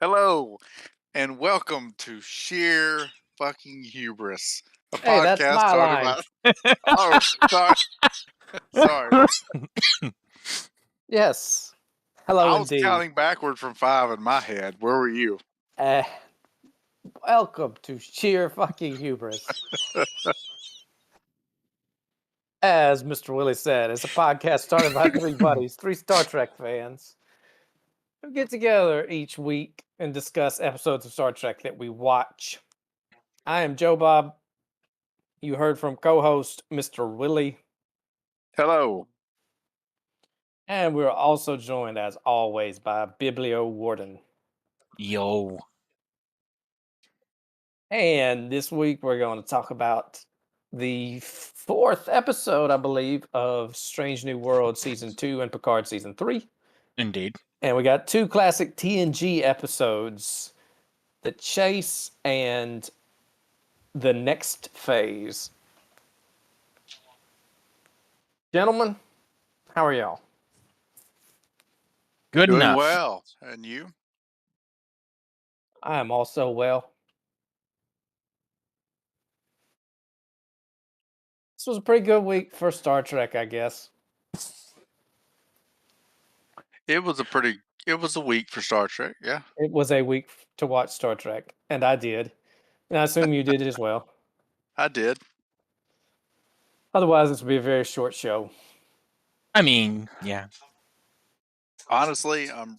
Hello, and welcome to Sheer Fucking Hubris, a Hey, that's podcast my started line. by. Oh, sorry, sorry. Yes. Hello, I was indeed. counting backward from 5 in my head. Where were you? Welcome to Sheer Fucking Hubris. As Mr. Willie said, it's a podcast started by three buddies, three Star Trek fans, who get together each week and discuss episodes of Star Trek that we watch. I am Joe Bob. You heard from co-host Mr. Willie. Hello. And we're also joined, as always, by Biblio Warden. Yo. And this week we're going to talk about the fourth episode, I believe, of Strange New World Season 2 and Picard Season 3. Indeed. And we got two classic TNG episodes, The Chase and The Next Phase. Gentlemen, how are y'all? Good Doing enough. well. And you? I am also well. This was a pretty good week for Star Trek, I guess. It was a week for Star Trek, yeah. It was a week to watch Star Trek, and I did. And I assume you did it as well. I did. Otherwise, this would be a very short show. I mean, yeah. Honestly, I'm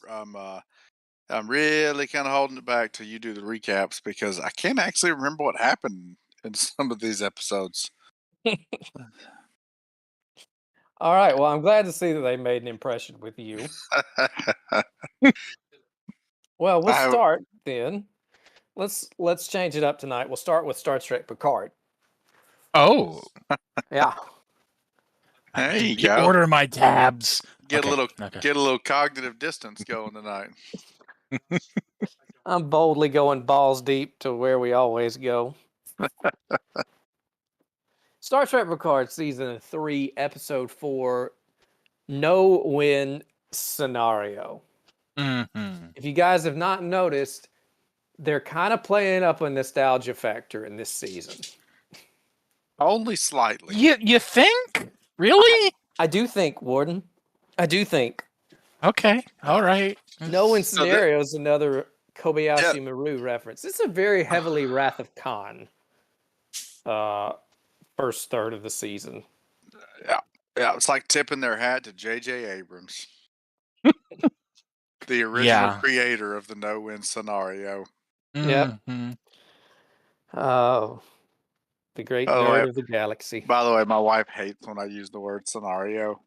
really kind of holding it back till you do the recaps because I can't actually remember what happened in some of these episodes. All right. Well, I'm glad to see that they made an impression with you. Well, we'll start then. Let's change it up tonight. We'll start with Star Trek Picard. Oh. Yeah. There you go. Order my tabs. Get a little cognitive distance going tonight. I'm boldly going balls deep to where we always go. Star Trek Picard Season 3, Episode 4, No-Win Scenario. Mm-hmm. If you guys have not noticed, they're kind of playing up a nostalgia factor in this season. Only slightly. You think? Really? I do think, Warden. I do think. Okay. All right. No-Win Scenario is another Kobayashi Maru reference. It's a very heavily Wrath of Khan first third of the season. Yeah, it's like tipping their hat to J.J. Abrams. The original creator of the no-win scenario. Yep. Oh, the great nerd of the galaxy. By the way, my wife hates when I use the word scenario.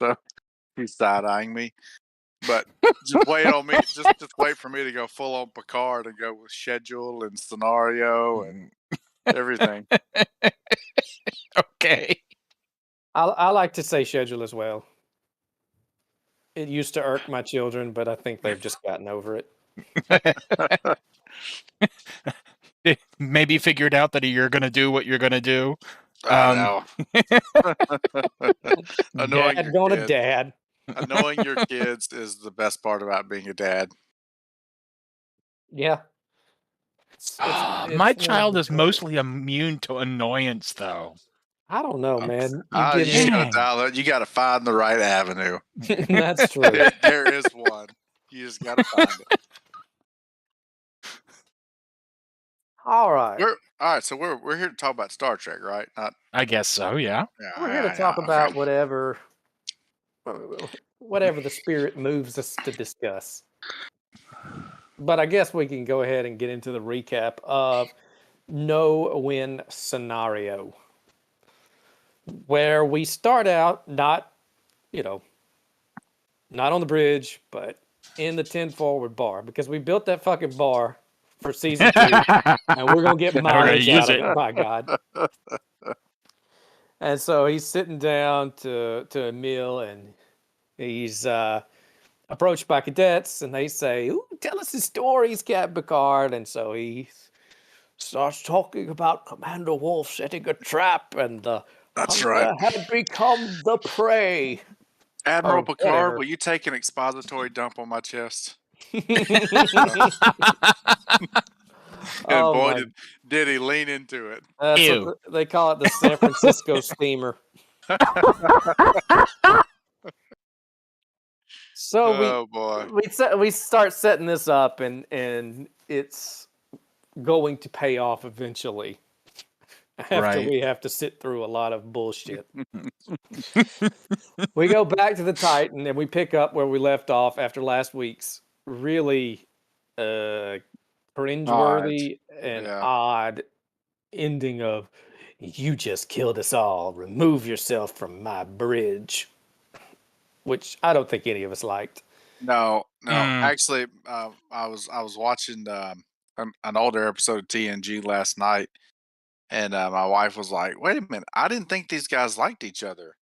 So she's side-eyeing me. But just wait on me. Just wait for me to go full on Picard and go with schedule and scenario and everything. Okay. I like to say schedule as well. It used to irk my children, but I think they've just gotten over it. Maybe figured out that you're going to do what you're going to do. I know. Dad going to dad. Annoying your kids is the best part about being a dad. Yeah. My child is mostly immune to annoyance, though. I don't know, man. You got to find the right avenue. That's true. There is one. You just got to find it. All right. So we're here to talk about Star Trek, right? I guess so. Yeah. We're here to talk about whatever the spirit moves us to discuss. But I guess we can go ahead and get into the recap of No-Win Scenario, where we start out not on the bridge, but in the 10 forward bar, because we built that fucking bar for season 2, and we're gonna get mileage out of it. My God. And so he's sitting down to a meal, and he's approached by cadets, and they say, "Ooh, tell us his stories, Captain Picard." And so he starts talking about Commander Wolf setting a trap, and the hunter had become the prey. Admiral Picard, will you take an expository dump on my chest? And Oh boy, my! did he lean into it. That's Ew. what they call it, the San Francisco steamer. So Oh boy. we start setting this up, and it's going to pay off eventually. After Right. we have to sit through a lot of bullshit. We go back to the Titan and we pick up where we left off after last week's really cringeworthy and Yeah. odd ending of "You just killed us all. Remove yourself from my bridge," which I don't think any of us liked. No. Mm. Actually, I was watching an older episode of TNG last night, and my wife was like, "Wait a minute, I didn't think these guys liked each other."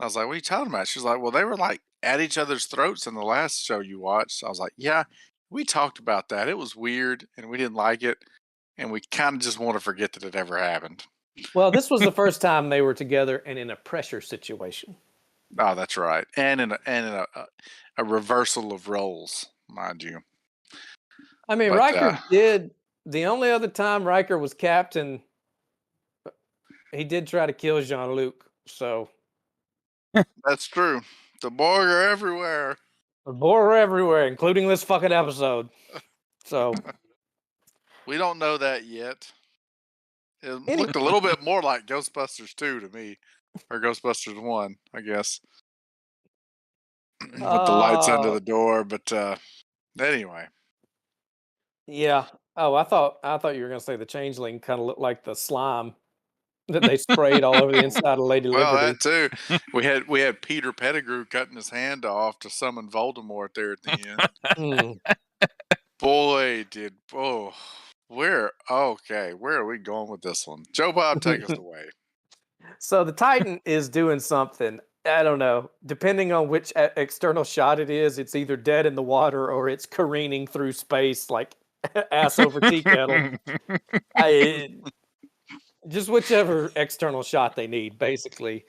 I was like, "What are you talking about?" She's like, "Well, they were like at each other's throats in the last show you watched." I was like, "Yeah, we talked about that. It was weird, and we didn't like it, and we kind of just want to forget that it ever happened." Well, this was the first time they were together and in a pressure situation. Oh, that's right, and in a reversal of roles, mind you. I mean, But Riker did the only other time Riker was captain, he did try to kill Jean-Luc. So that's true. The Borg are everywhere. the Borg are everywhere, including this fucking episode. So We don't know that yet. It Any- looked a little bit more like Ghostbusters 2 to me, or Ghostbusters 1, I guess, with the lights under the door. But anyway, yeah. Oh, I thought you were gonna say the changeling kind of looked like the slime that they sprayed all over the inside of Lady well, Liberty. that too. We had Peter Pettigrew cutting his hand off to summon Voldemort there at the end. Mm. Boy, did where are we going with this one? Joe Bob, take us away. So the Titan is doing something. I don't know. Depending on which external shot it is, it's either dead in the water or it's careening through space like ass over tea kettle. Just whichever external shot they need, basically.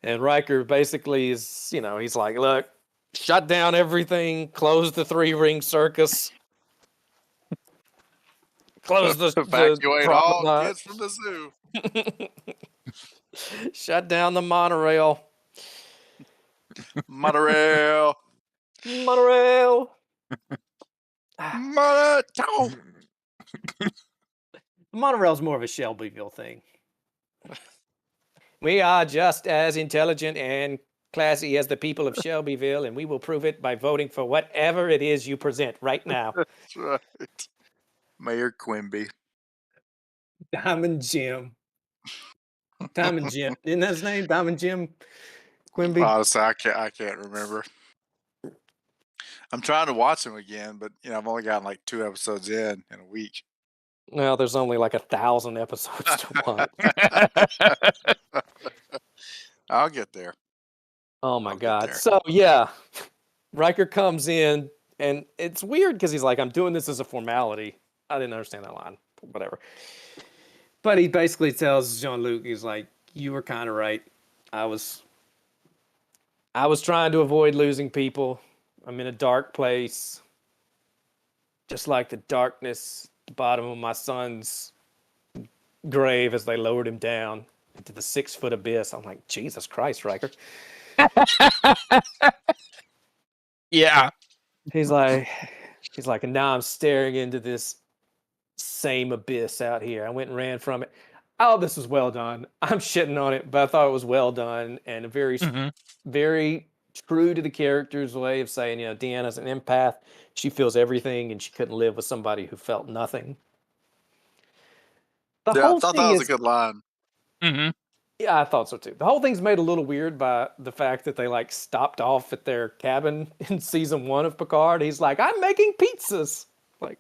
And Riker basically is, he's like, look, shut down everything, close the 3-ring circus, close the Evacuate all promenade, kids from the zoo. shut down the monorail. Monorail. Monorail. Monorail. Monorail's more of a Shelbyville thing. We are just as intelligent and classy as the people of Shelbyville, and we will prove it by voting for whatever it is you present right now. That's right. Mayor Quimby. Diamond Jim. Diamond Jim. Isn't that his name? Diamond Jim Quimby? Honestly, I can't remember. I'm trying to watch them again, but I've only gotten like 2 episodes in a week. Well, there's only like 1,000 episodes to watch. I'll get there. Oh my I'll get God. there. So yeah, Riker comes in, and it's weird because he's like, I'm doing this as a formality. I didn't understand that line. Whatever. But he basically tells Jean-Luc, he's like, you were kind of right. I was trying to avoid losing people. I'm in a dark place. Just like the darkness at the bottom of my son's grave as they lowered him down into the 6-foot abyss. I'm like, Jesus Christ, Riker. Yeah. He's like, and now I'm staring into this same abyss out here. I went and ran from it. Oh, this was well done. I'm shitting on it, but I thought it was well done and a very, very true to the character's way of saying, Deanna's an empath. She feels everything, and she couldn't live with somebody who felt nothing. I thought that was a good line. Mm-hmm. Yeah, I thought so too. The whole thing's made a little weird by the fact that they stopped off at their cabin in season 1 of Picard. He's like, I'm making pizzas. Like,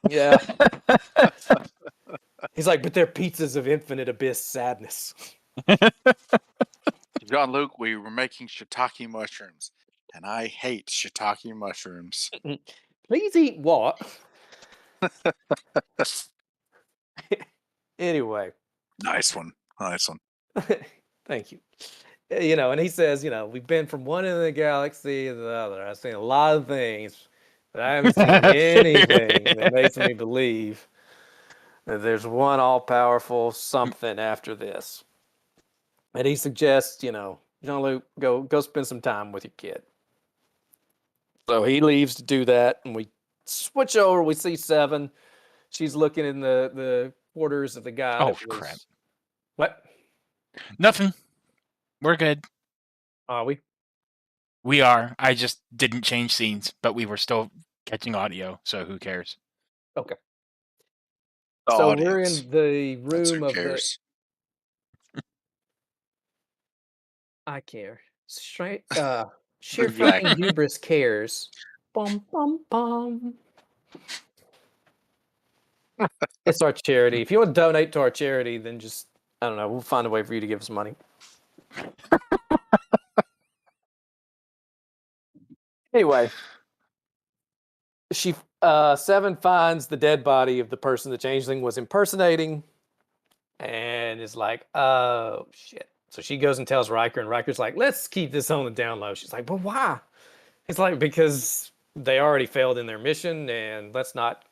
yeah. He's like, but they're pizzas of infinite abyss sadness. Jean-Luc, we were making shiitake mushrooms, and I hate shiitake mushrooms. Please eat what? Anyway. Nice one. Thank you. And he says, we've been from one end of the galaxy to the other. I've seen a lot of things, But I haven't seen anything that makes me believe that there's one all-powerful something after this. And he suggests, Jean-Luc, go spend some time with your kid. So he leaves to do that, and we switch over. We see Seven. She's looking in the quarters of the guy. Oh, crap. What? Nothing. We're good. Are we? We are. I just didn't change scenes, but we were still catching audio, so who cares? Okay. The So audience. we're in the That's room who of the... cares. I care. Straight, sheer fucking hubris cares. Bum, bum, bum. It's our charity. If you want to donate to our charity, then just, I don't know, we'll find a way for you to give us money. Anyway, Seven finds the dead body of the person the changeling was impersonating and is like, oh, shit. So she goes and tells Riker, and Riker's like, let's keep this on the down low. She's like, but why? It's like, because they already failed in their mission, and let's not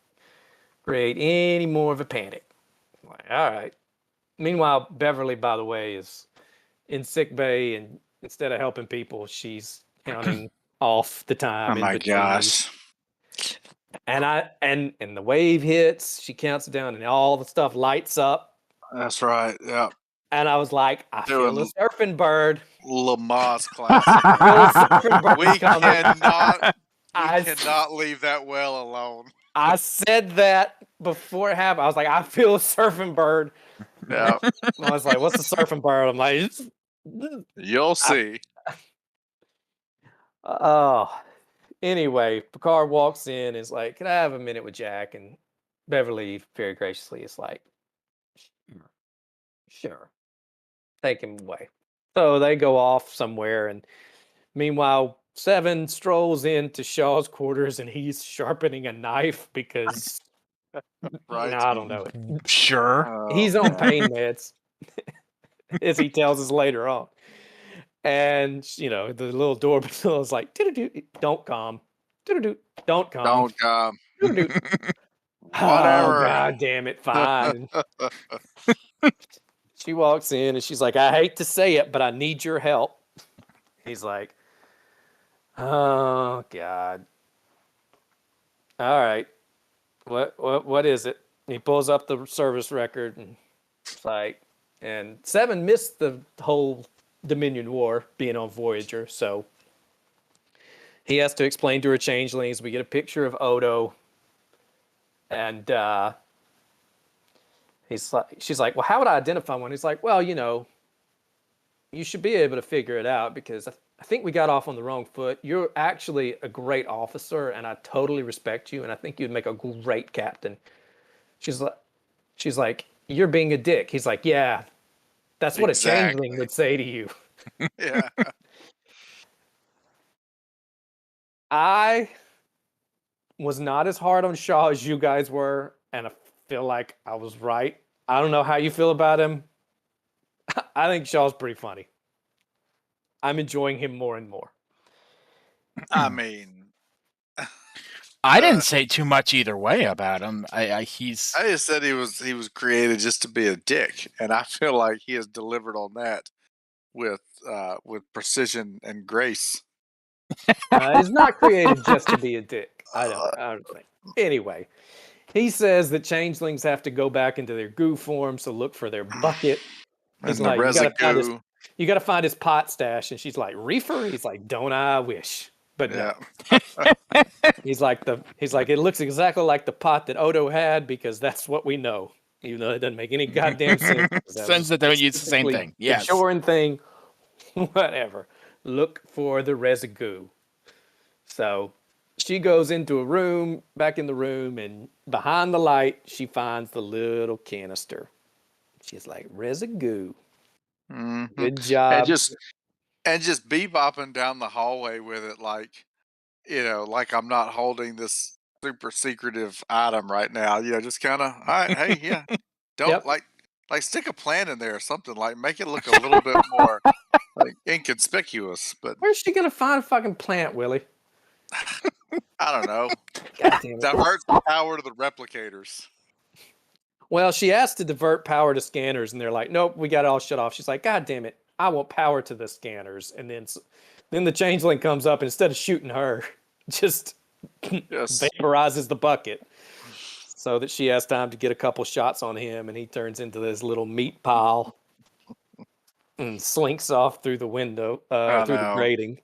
create any more of a panic. I'm like, all right. Meanwhile, Beverly, by the way, is in sick bay, and instead of helping people, she's counting off the time. Oh my gosh. And the wave hits, she counts it down, and all the stuff lights up. That's right. Yeah. And I was like, I feel a surfing bird. Lamar's classic. We cannot leave that well alone. I said that before it happened. I was like, I feel a surfing bird. Yeah. I was like, what's a surfing bird? I'm like, you'll see. Oh. Anyway, Picard walks in and is like, can I have a minute with Jack? And Beverly very graciously is like, sure. Take him away. So they go off somewhere, and meanwhile, Seven strolls into Shaw's quarters, and he's sharpening a knife because right. I don't know. Sure. He's on pain meds, as he tells us later on. And the little doorbell is like, don't come. Don't come. Don't come. Whatever. Oh, God damn it. Fine. She walks in and she's like, I hate to say it, but I need your help. He's like, oh, God. All right. What is it? He pulls up the service record, and it's like, and Seven missed the whole Dominion War being on Voyager, so he has to explain to her changelings. We get a picture of Odo, and she's like, well, how would I identify one? He's like, well, you should be able to figure it out, because I think we got off on the wrong foot. You're actually a great officer, and I totally respect you, and I think you'd make a great captain. She's like, you're being a dick. He's like, yeah, that's what a changeling would say to you. Yeah. I was not as hard on Shaw as you guys were, and I feel like I was right. I don't know how you feel about him. I think Shaw's pretty funny. I'm enjoying him more and more. I mean, I didn't say too much either way about him. I just said he was created just to be a dick, and I feel like he has delivered on that with precision and grace. He's not created just to be a dick. I don't think. Anyway, he says that changelings have to go back into their goo form, so look for their bucket. He's like, you got to find his pot stash, and she's like, reefer. He's like, don't I wish? But no. He's like, it looks exactly like the pot that Odo had, because that's what we know, even though it doesn't make any goddamn sense. Sense that they would use the same thing. Yes. Shorn thing, whatever. Look for the residue. So she goes into a room, back in the room, and behind the light, she finds the little canister. She's like, residue. Mm-hmm. Good job. And just bebopping down the hallway with it, like I'm not holding this super secretive item right now. Just kind of, all right, hey, yeah, don't like stick a plant in there or something. Like, make it look a little bit more like inconspicuous. But where's she gonna find a fucking plant, Willie? I don't know. God damn it. Diverts the power to the replicators. Well, she asked to divert power to scanners, and they're like, nope, we got it all shut off. She's like, God damn it, I want power to the scanners. And then the changeling comes up, and instead of shooting her, just vaporizes the bucket so that she has time to get a couple shots on him, and he turns into this little meat pile and slinks off through the window, through the grating.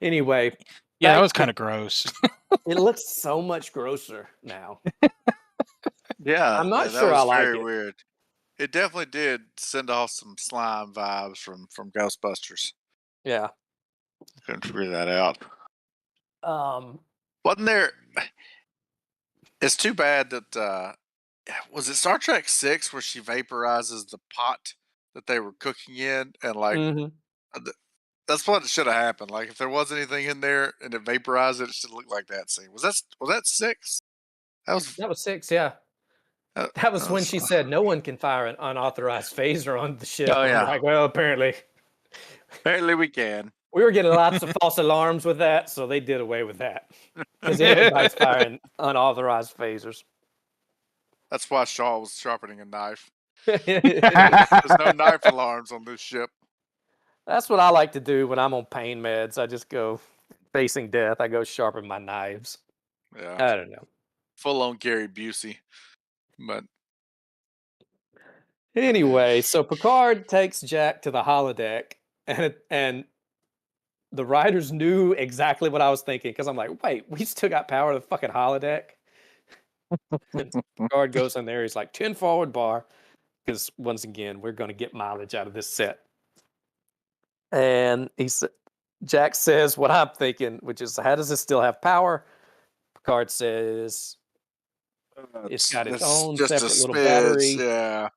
Anyway. Yeah, that was kind of gross. It looks so much grosser now. Yeah, I'm not that sure was I like very it. weird. It definitely did send off some slime vibes from Ghostbusters. Yeah. Couldn't figure that out. Wasn't there? It's too bad that was it Star Trek 6 where she vaporizes the pot that they were cooking in, and like that's what should have happened. Like if there was anything in there and it vaporized it, it should look like that scene. Was that 6? That was 6, yeah. That was when she said no one can fire an unauthorized phaser on the ship. Oh, yeah. I'm like, well, apparently we can. We were getting lots of false alarms with that, so they did away with that. Because everybody's firing unauthorized phasers. That's why Shaw was sharpening a knife. There's no knife alarms on this ship. That's what I like to do when I'm on pain meds. I just go facing death. I go sharpen my knives. Yeah. I don't know. Full on Gary Busey. But anyway, so Picard takes Jack to the holodeck, and the writers knew exactly what I was thinking, because I'm like, wait, we still got power to the fucking holodeck? And Picard goes in there, he's like, 10 forward bar, because once again, we're going to get mileage out of this set. And Jack says what I'm thinking, which is, how does this still have power? Picard says, it's got its own separate little battery. Yeah.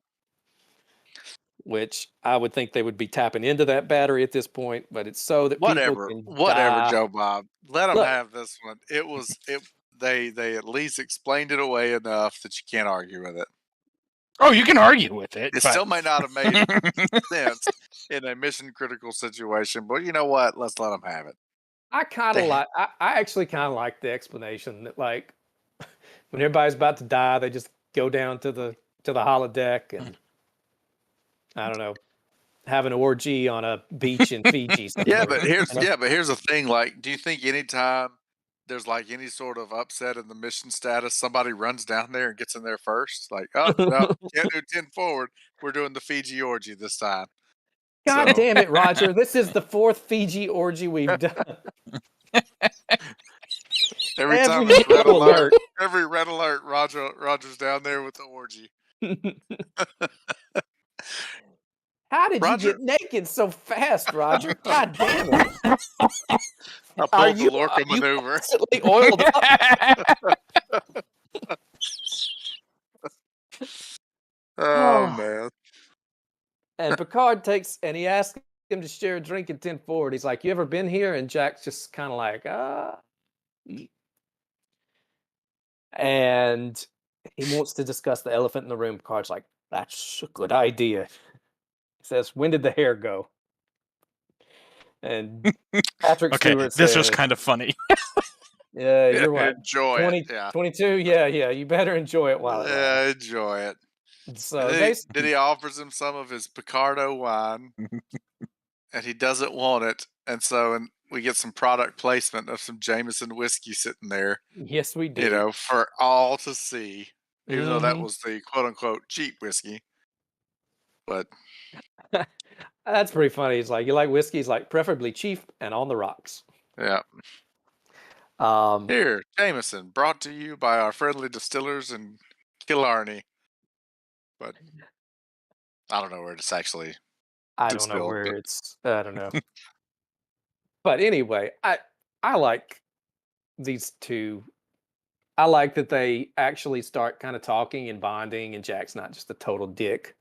Which I would think they would be tapping into that battery at this point, but it's so that people can die. Joe Bob. Let them have this one. They at least explained it away enough that you can't argue with it. Oh, you can argue with it. It still may not have made sense in a mission critical situation, but you know what? Let's let them have it. I actually kind of like the explanation that, like, when everybody's about to die, they just go down to the holodeck and I don't know, have an orgy on a beach in Fiji. Yeah, but here's the thing. Like, do you think anytime there's like any sort of upset in the mission status, somebody runs down there and gets in there first? Like, oh no, can't do 10 forward. We're doing the Fiji orgy this time. God damn it, Roger! This is the 4th Fiji orgy we've done. Every time it's red alert, every red alert, Roger's down there with the orgy. How did you get naked so fast, Roger? God damn it! I pulled the Lorca maneuver. Oiled up? Oh man! And Picard he asks him to share a drink at 10 forward. He's like, "You ever been here?" And Jack's just kind of like, And he wants to discuss the elephant in the room. Picard's like, "That's a good idea." He says, "When did the hair go?" And Patrick Stewart says, this was kind of funny. Yeah, you're what? Enjoy 20, it. Yeah. 22? Yeah. You better enjoy it while it lasts. Enjoy it. So then he offers him some of his Picardo wine, and he doesn't want it. And so we get some product placement of some Jameson whiskey sitting there. Yes, we do. You know, for all to see, even though that was the quote-unquote cheap whiskey. But that's pretty funny. He's like, "You like whiskey?" He's like, "Preferably cheap and on the rocks." Yeah. Here, Jameson, brought to you by our friendly distillers in Killarney. But I don't know where it's actually. I don't know. But anyway, I like these two. I like that they actually start kind of talking and bonding, and Jack's not just a total dick.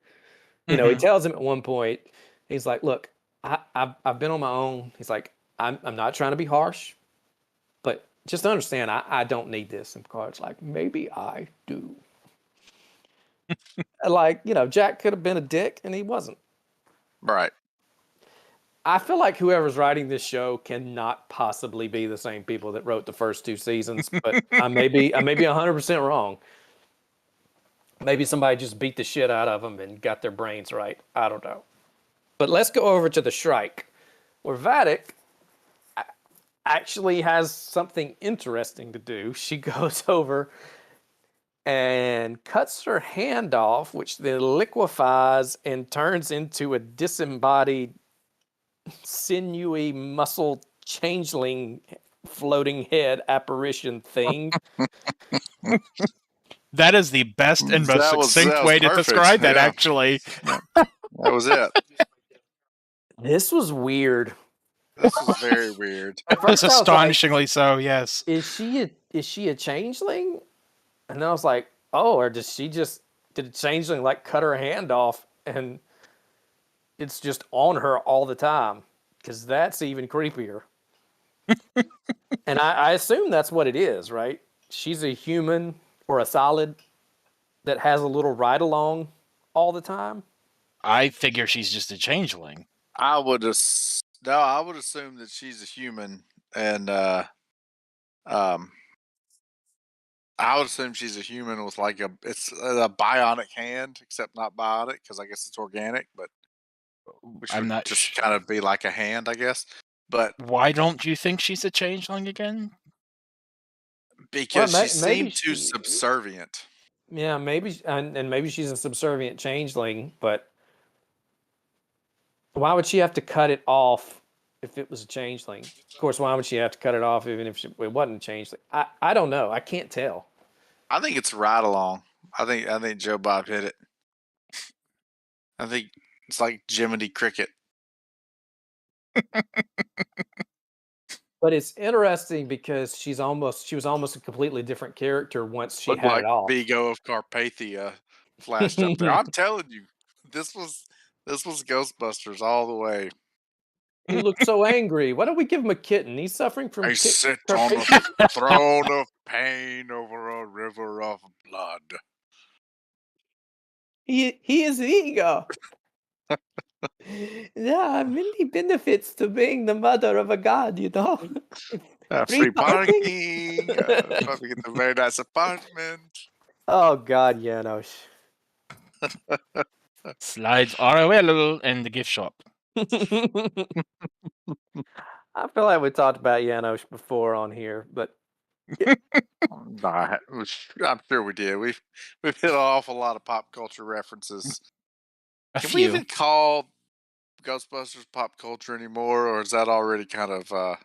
You know, he tells him at one point, he's like, "Look, I've been on my own." He's like, I'm not trying to be harsh, but just understand, I don't need this. And Picard's like, "Maybe I do." Like, you know, Jack could have been a dick, and he wasn't. Right. I feel like whoever's writing this show cannot possibly be the same people that wrote the first 2 seasons, but I may be 100% wrong. Maybe somebody just beat the shit out of them and got their brains right. I don't know. But let's go over to the Shrike, where Vadic actually has something interesting to do. She goes over and cuts her hand off, which then liquefies and turns into a disembodied, sinewy, muscle changeling floating head apparition thing. That is the best and most That was succinct way to perfect. describe that, Yeah. actually. That was it. This was weird. This was very weird. At It's first I was like, astonishingly so, yes. is she a changeling? And then I was like, oh, or did a changeling like cut her hand off and it's just on her all the time? Because that's even creepier. And I assume that's what it is, right? She's a human or a solid that has a little ride along all the time. I figure she's just a changeling. I would assume that she's a human, and I would assume she's a human with like it's a bionic hand, except not bionic because I guess it's organic, but which I'm would not just sure. kind of be like a hand, I guess. But Why don't you think she's a changeling again? because Well, she maybe seemed too subservient. Yeah, maybe, and maybe she's a subservient changeling, but why would she have to cut it off if it was a changeling? Of course, why would she have to cut it off even if it wasn't a changeling? I don't know. I can't tell. I think it's right along. I think Joe Bob hit it. I think it's like Jiminy Cricket. But it's interesting because she was almost a completely different character once she Looked had like it off. Vigo of Carpathia flashed up there. I'm telling you, this was Ghostbusters all the way. He looked so angry. Why don't we give him a kitten? He's suffering from I sit on a throne of pain over a river of blood. He is ego. There are many benefits to being the mother of a god, you know. Free parking. Probably get a very nice apartment. Oh God, Janos. Slides are available in the gift shop. I feel like we talked about Janos before on here, but Nah, I'm sure we did. We've hit an awful lot of pop culture references. A Can we few. even call Ghostbusters pop culture anymore, or is that already kind of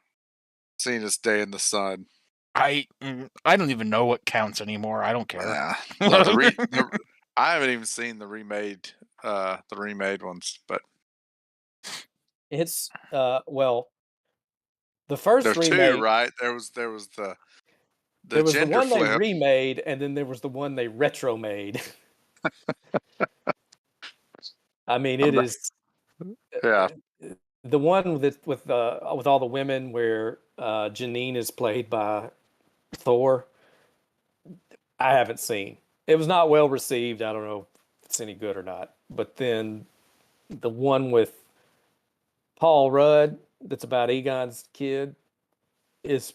seen its day in the sun? I don't even know what counts anymore. I don't care. Yeah. I haven't even seen the remade ones, but it's well, the first there's remake. two, right? There was the There was the gender one they flip. remade, and then there was the one they retro made. I mean, it is Yeah. the one with all the women where Janine is played by Thor. I haven't seen. It was not well received. I don't know if it's any good or not. But then the one with Paul Rudd, that's about Egon's kid, is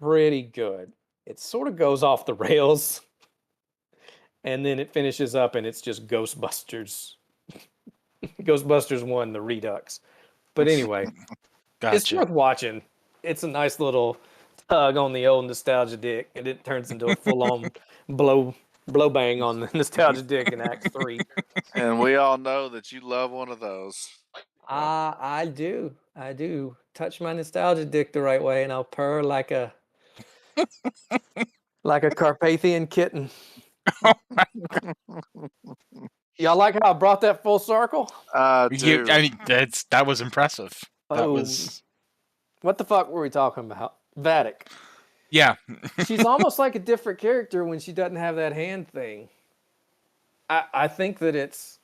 pretty good. It sort of goes off the rails, and then it finishes up, and it's just Ghostbusters. Ghostbusters 1, the Redux. But anyway, It's worth watching. It's a nice little tug on the old nostalgia dick, and it turns into a full-on blow bang on the nostalgia dick in Act 3. And we all know that you love one of those. I do. I do. Touch my nostalgia dick the right way, and I'll purr like a Carpathian kitten. Y'all like how I brought that full circle? Dude. I mean, that was impressive. That Oh. was. What the fuck were we talking about? Vadic. Yeah. She's almost like a different character when she doesn't have that hand thing. I think that it's.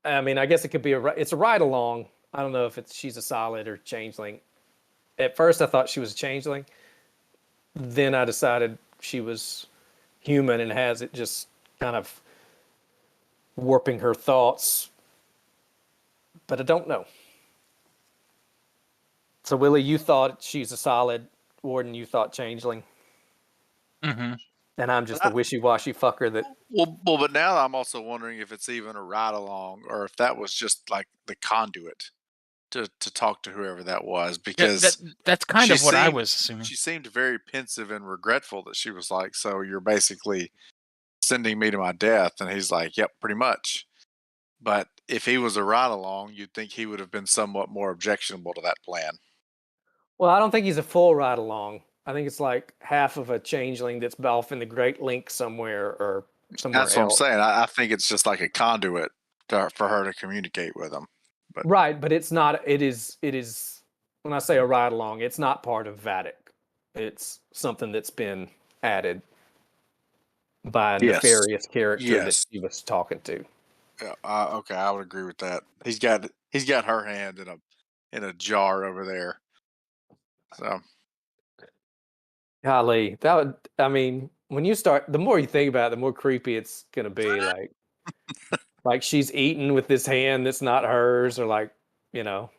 I mean, I guess it could be it's a ride along. I don't know if she's a solid or changeling. At first, I thought she was a changeling. Then I decided she was human and has it just kind of warping her thoughts but I don't know. So Willie, you thought she's a solid warden. You thought changeling, Mm-hmm. and I'm just a wishy-washy fucker that. Well, but now I'm also wondering if it's even a ride along or if that was just like the conduit to talk to whoever that was, Yeah, because that's kind she of what I seemed was assuming. she seemed very pensive and regretful that she was like, so you're basically sending me to my death, and he's like, yep, pretty much. But if he was a ride along, you'd think he would have been somewhat more objectionable to that plan. Well, I don't think he's a full ride along. I think it's like half of a changeling that's off in the Great Link somewhere or somewhere That's what I'm else. saying. I think it's just like a conduit for her to communicate with him. But Right, but it's not. It is. When I say a ride along, it's not part of Vatic. It's something that's been added by a yes, nefarious character that yes, she was talking to. yeah, okay, I would agree with that. He's got her hand in a jar over there. So Golly, that would. I mean, when you start, the more you think about it, the more creepy it's gonna be. Like she's eating with this hand that's not hers, or like, you know,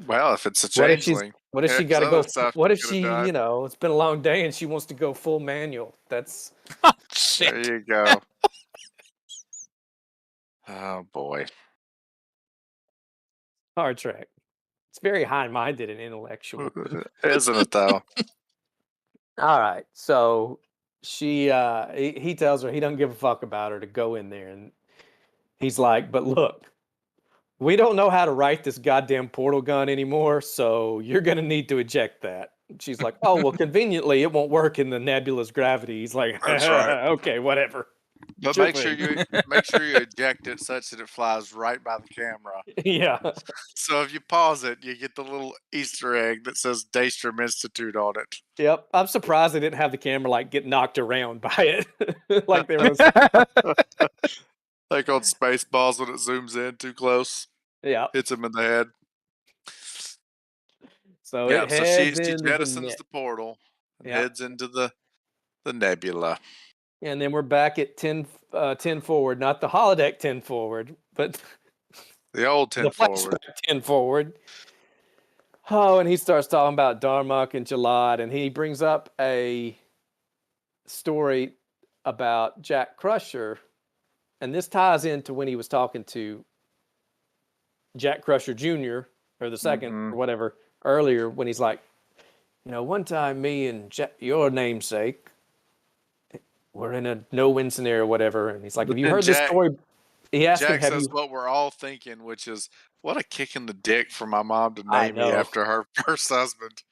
well, if it's a what if she's, changeling, what if she got to some go? of the stuff What if could have she, done. it's been a long day and she wants to go full manual? That's Oh, There shit. you go. Oh boy. Star Trek. It's very high-minded and intellectual. Isn't it though? All right, so he tells her he doesn't give a fuck about her to go in there, and he's like, "But look, we don't know how to write this goddamn portal gun anymore, so you're gonna need to eject that." She's like, "Oh well, conveniently it won't work in the nebula's gravity." He's like, That's right. "Okay, whatever." But Sure make sure thing. you eject it such that it flies right by the camera. Yeah. So if you pause it, you get the little Easter egg that says Daystrom Institute on it. Yep. I'm surprised they didn't have the camera like get knocked around by it. Like there was. Like on Spaceballs when it zooms in too close, Yeah. hits him in the head. So Yeah, it so she heads into the jettisons net. the portal and Yeah. heads into the nebula. And then we're back at 10 forward, not the holodeck 10 forward, but The old 10 the forward. flashback 10 forward. Oh, and he starts talking about Darmok and Jalad, and he brings up a story about Jack Crusher, and this ties into when he was talking to Jack Crusher Jr. or the 2nd Mhm. or whatever earlier, when he's like, one time me and your namesake were in a no-win scenario or whatever, and he's like, But have you then heard this story? He asked him, Jack have says you? what we're all thinking, which is, what a kick in the dick for my mom to I name me know. after her first husband.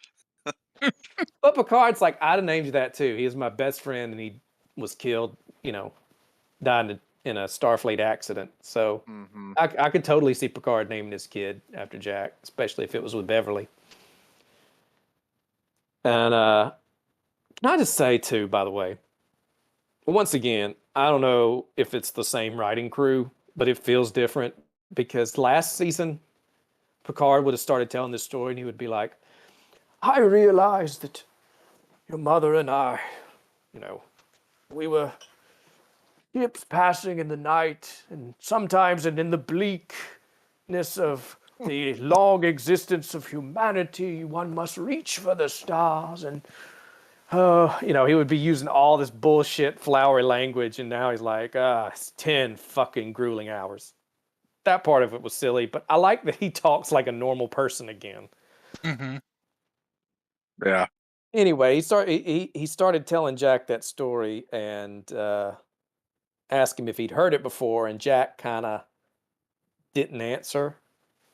But Picard's like, I'd have named you that too. He was my best friend, and he was killed, died in a Starfleet accident. So Mhm. I could totally see Picard naming his kid after Jack, especially if it was with Beverly. And can I just say too, by the way, once again, I don't know if it's the same writing crew, but it feels different because last season, Picard would have started telling this story and he would be like, I realized that your mother and I, we were ships passing in the night, and sometimes in the bleakness of the long existence of humanity, one must reach for the stars. And, he would be using all this bullshit flowery language, and now he's like, it's 10 fucking grueling hours. That part of it was silly, but I like that he talks like a normal person again. Mm-hmm. Yeah. Anyway, he started telling Jack that story and asked him if he'd heard it before, and Jack kind of didn't answer.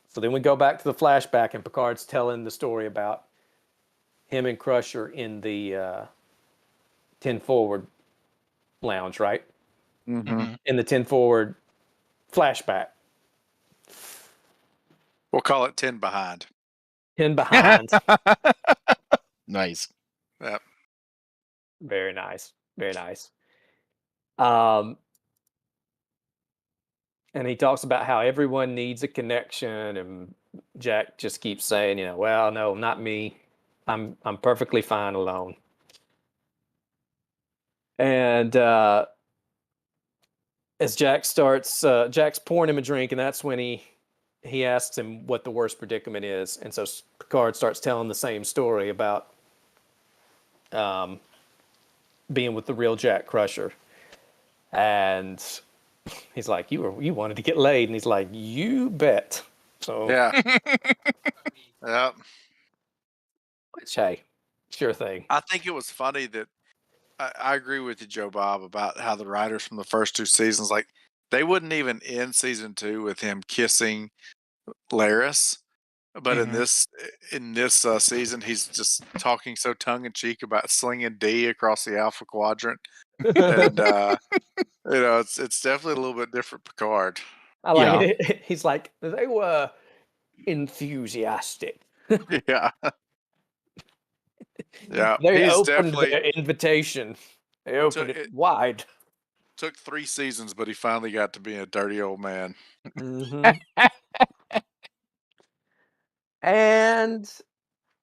So then we go back to the flashback, and Picard's telling the story about him and Crusher in the 10 forward lounge, right? Mm-hmm. In the 10 forward flashback. We'll call it 10 behind. 10 behind. Nice. Yep. Very nice. Very nice. And he talks about how everyone needs a connection, and Jack just keeps saying, well, no, not me. I'm perfectly fine alone. And as Jack starts, Jack's pouring him a drink, and that's when he he asks him what the worst predicament is, and so Picard starts telling the same story about being with the real Jack Crusher, and he's like, "You wanted to get laid," and he's like, "You bet." So Yeah. Yeah. which, hey, sure thing. I think it was funny that I agree with you, Joe Bob, about how the writers from the first 2 seasons, like, they wouldn't even end season 2 with him kissing Laris. But in this season, he's just talking so tongue in cheek about slinging D across the Alpha Quadrant, and it's definitely a little bit different Picard. I like it. He's like, they were enthusiastic. Yeah, yeah. They He's opened definitely their invitation. They opened it wide. took 3 seasons, but he finally got to be a dirty old man. Mm-hmm. And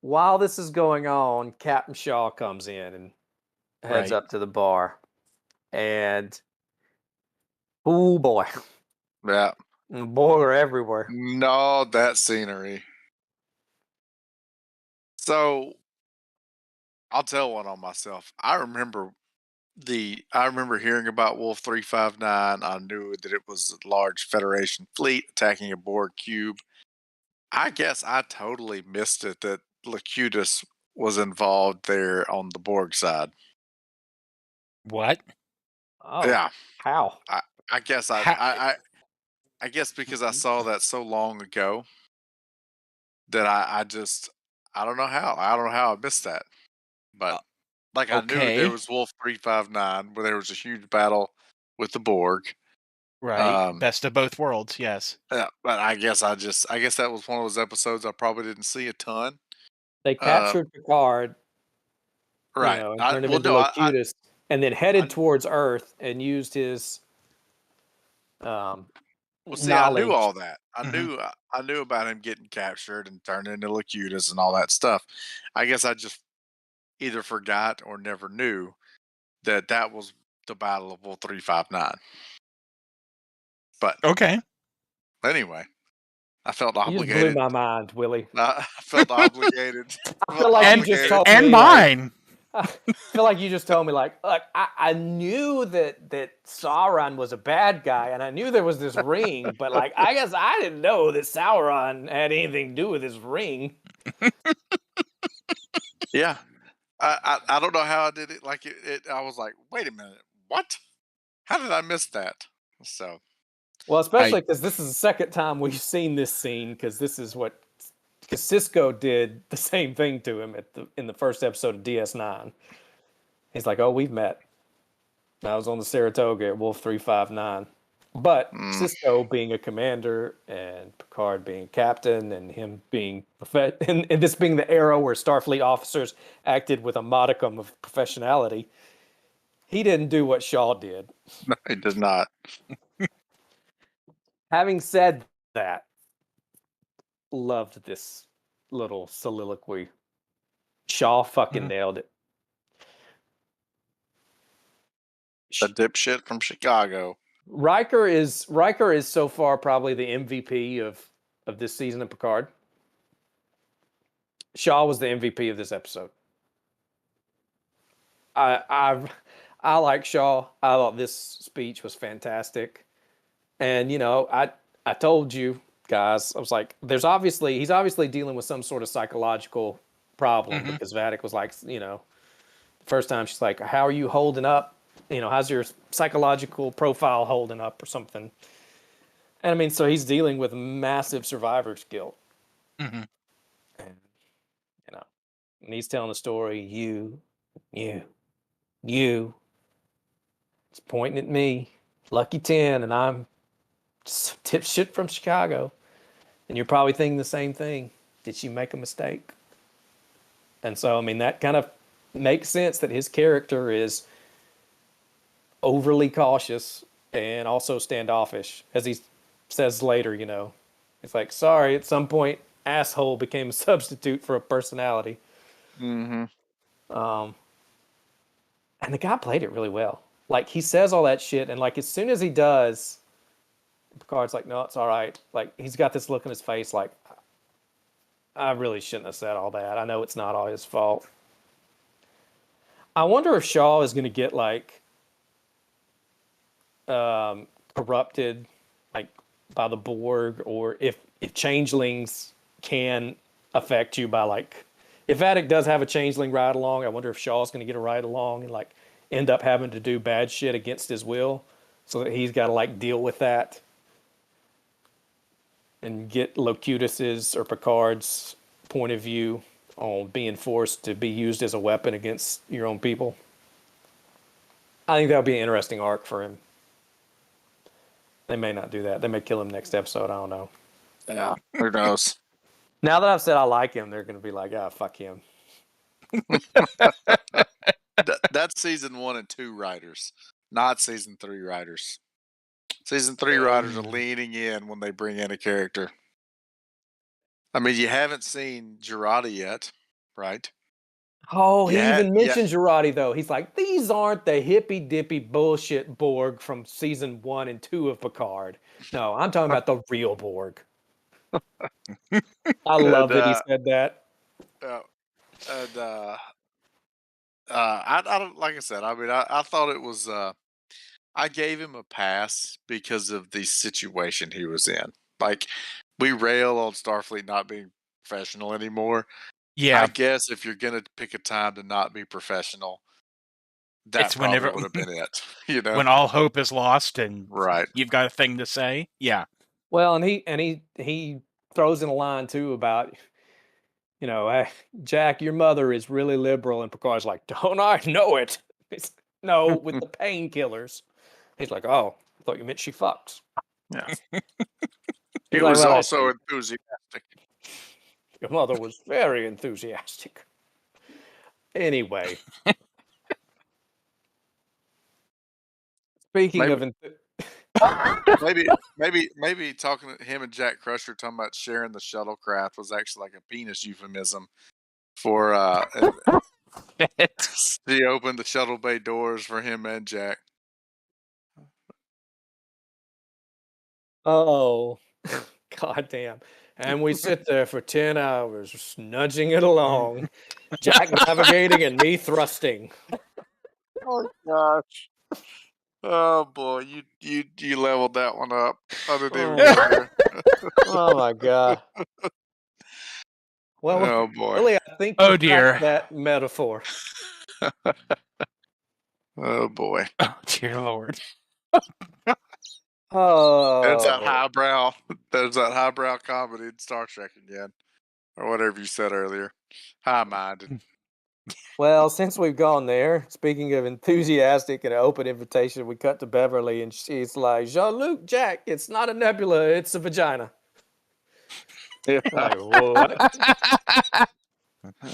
while this is going on, Captain Shaw comes in and heads up to the bar. And oh boy, Yeah. boy are everywhere. No, that scenery. So I'll tell one on myself. I remember hearing about Wolf 359. I knew that it was a large Federation fleet attacking a Borg cube. I guess I totally missed it that Locutus was involved there on the Borg side. What? Oh, Yeah, how? I guess I guess because I saw that so long ago that I don't know how. I don't know how I missed that. But like I knew there Okay. was Wolf 359 where there was a huge battle with the Borg. Right. Best of both worlds, yes. Yeah, but I guess that was one of those episodes I probably didn't see a ton. They captured Picard, Right. and turned him Well, into no, Locutus, and then headed I towards Earth and used his well, see, I knew knowledge. all that. Mhm. I knew about him getting captured and turned into Locutus and all that stuff. I guess I just either forgot or never knew that that was the Battle of Wolf 359. But Okay. anyway, I felt You just blew obligated. my mind, Willie. I felt obligated. I feel like you just told And me, mine. I feel like you just told me, like I knew that Sauron was a bad guy, and I knew there was this ring, but like I guess I didn't know that Sauron had anything to do with this ring. Yeah. I don't know how I did it. Like I was like, wait a minute, what? How did I miss that? So Well, especially because this is the second time we've seen this scene, because Cisco did the same thing to him in the first episode of DS9. He's like, "Oh, we've met. I was on the Saratoga at Wolf 359." But Cisco being a commander and Picard being captain and him being and this being the era where Starfleet officers acted with a modicum of professionality, he didn't do what Shaw did. no, he did not. Having said that, loved this little soliloquy. Shaw fucking nailed it. The dipshit from Chicago. Riker is so far probably the MVP of this season of Picard. Shaw was the MVP of this episode. I like Shaw. I thought this speech was fantastic. And I told you guys, I was like, he's obviously dealing with some sort of psychological problem, because Vatic was like, the first time she's like, how are you holding up? How's your psychological profile holding up or something? And I mean, so he's dealing with massive survivor's guilt. Mm-hmm. And, and he's telling the story, you, it's pointing at me, Lucky 10, and I'm just dipshit from Chicago. And you're probably thinking the same thing. Did she make a mistake? And so, I mean, that kind of makes sense that his character is overly cautious and also standoffish, as he says later. It's like, sorry, at some point asshole became a substitute for a personality. Mm-hmm. And the guy played it really well. Like, he says all that shit, and like as soon as he does, Picard's like, no, it's all right. Like, he's got this look in his face like, I really shouldn't have said all that. I know it's not all his fault. I wonder if Shaw is going to get, like, corrupted, like, by the Borg, or if changelings can affect you by, like, if Vadic does have a changeling ride along, I wonder if Shaw's going to get a ride along and, like, end up having to do bad shit against his will, so that he's got to, like, deal with that and get Locutus's or Picard's point of view on being forced to be used as a weapon against your own people. I think that would be an interesting arc for him. They may not do that. They may kill him next episode. I don't know. Yeah, who knows? Now that I've said I like him, they're going to be like, ah, fuck him. That's season 1 and 2 writers, not season 3 writers. Season 3 writers are leaning in when they bring in a character. I mean, you haven't seen Girardi yet, right? Oh, he even mentioned Girardi, though. He's like, these aren't the hippy-dippy bullshit Borg from season 1 and 2 of Picard. No, I'm talking about the real Borg. I love that he said that. I don't, like I said, I mean, I thought it was, I gave him a pass because of the situation he was in. Like, we rail on Starfleet not being professional anymore. Yeah. I guess if you're going to pick a time to not be professional, that's whenever would have been it. You know, when all hope is lost and right, you've got a thing to say. Yeah. Well, and he throws in a line too about, you know, hey, Jack, your mother is really liberal, and Picard's like, don't I know it? No, with the painkillers. He's like, oh, I thought you meant she fucks. Yeah. He was also enthusiastic. Your mother was very enthusiastic. Anyway. Speaking of maybe talking to him and Jack Crusher talking about sharing the shuttlecraft was actually like a penis euphemism for he opened the shuttle bay doors for him and Jack. Oh, goddamn. And we sit there for 10 hours, nudging it along. Jack navigating and me thrusting. Oh, gosh. Oh, boy. You leveled that one up. I didn't even get there. Oh, my God. Well, oh, boy. Really, I think dear. That metaphor. Oh, boy. Oh, dear Lord. Oh, There's that highbrow comedy in Star Trek again, or whatever you said earlier. High-minded. Well, since we've gone there, speaking of enthusiastic and an open invitation, we cut to Beverly, and she's like, Jean-Luc, Jack, it's not a nebula, it's a vagina. Yeah. Like, what?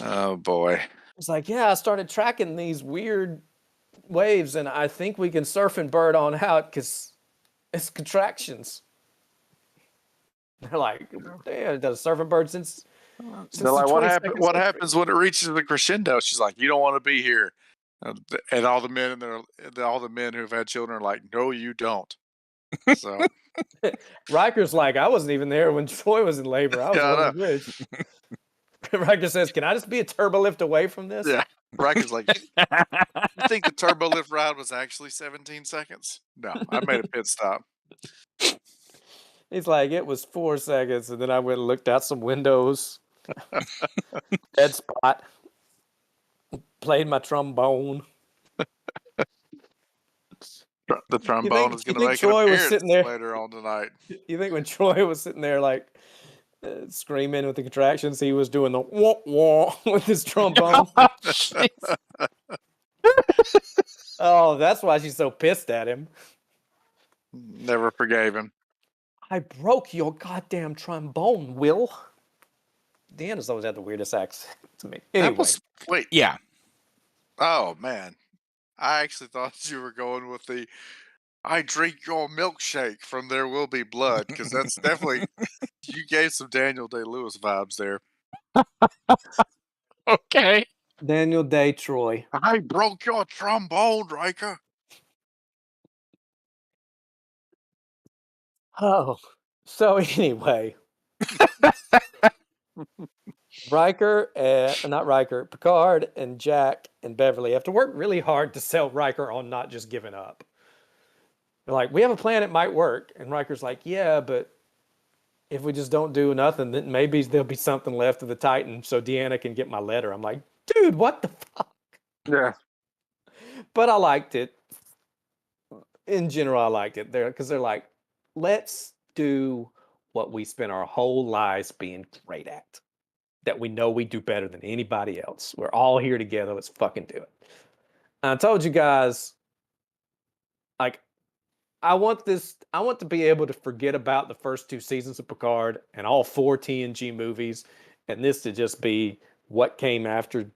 Oh, boy. It's like, yeah, I started tracking these weird waves, and I think we can surf and bird on out because it's contractions. They're like, damn, does surf and bird since They're like, what happens when it reaches the crescendo? She's like, you don't want to be here. And all the men who've had children are like, no, you don't. So Riker's like, I wasn't even there when Troy was in labor. I was on the bridge. Riker says, can I just be a turbo lift away from this? Yeah. Riker's like, you think the turbo lift ride was actually 17 seconds? No, I made a pit stop. He's like, it was 4 seconds, and then I went and looked out some windows. Dead spot. Played my trombone. The trombone is going to make Troy an was sitting there later on tonight. You think when Troy was sitting there like screaming with the contractions, he was doing the wah wah with his trombone? Oh, that's why she's so pissed at him. Never forgave him. I broke your goddamn trombone, Will. Deanna's always had the weirdest accent to me. Anyway. Wait. Yeah. Oh, man. I actually thought you were going with the I drink your milkshake from There Will Be Blood, because that's definitely, you gave some Daniel Day-Lewis vibes there. Okay. Daniel Day Troy. I broke your trombone, Riker. Oh, so anyway, Picard and Jack and Beverly have to work really hard to sell Riker on not just giving up. They're like, we have a plan, it might work. And Riker's like, yeah, but if we just don't do nothing, then maybe there'll be something left of the Titan so Deanna can get my letter. I'm like, dude, what the fuck? Yeah. But I liked it. In general, I liked it there because they're like, let's do what we spent our whole lives being great at, that we know we do better than anybody else. We're all here together. Let's fucking do it. And I told you guys, like, I want to be able to forget about the first 2 seasons of Picard and all 4 TNG movies, and this to just be what came after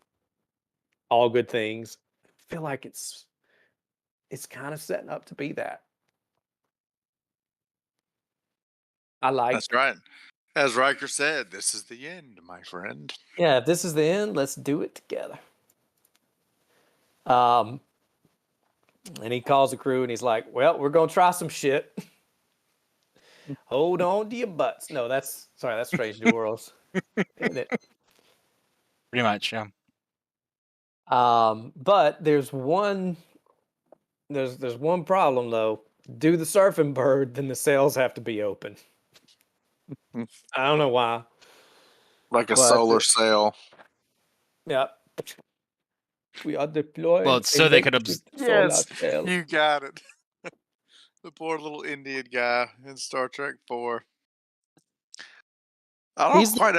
All Good Things. I feel like it's kind of setting up to be that. I like. That's right. As Riker said, this is the end, my friend. Yeah, if this is the end, let's do it together. And he calls the crew and he's like, well, we're going to try some shit. Hold on to your butts. No, that's Strange New Worlds. Isn't it? Pretty much, yeah. But there's one problem though. Do the surfing bird, then the sails have to be open. I don't know why. Like a solar sail. Yeah. We are deployed. Well, so they could Yes, you got it. The poor little Indian guy in Star Trek 4. I don't quite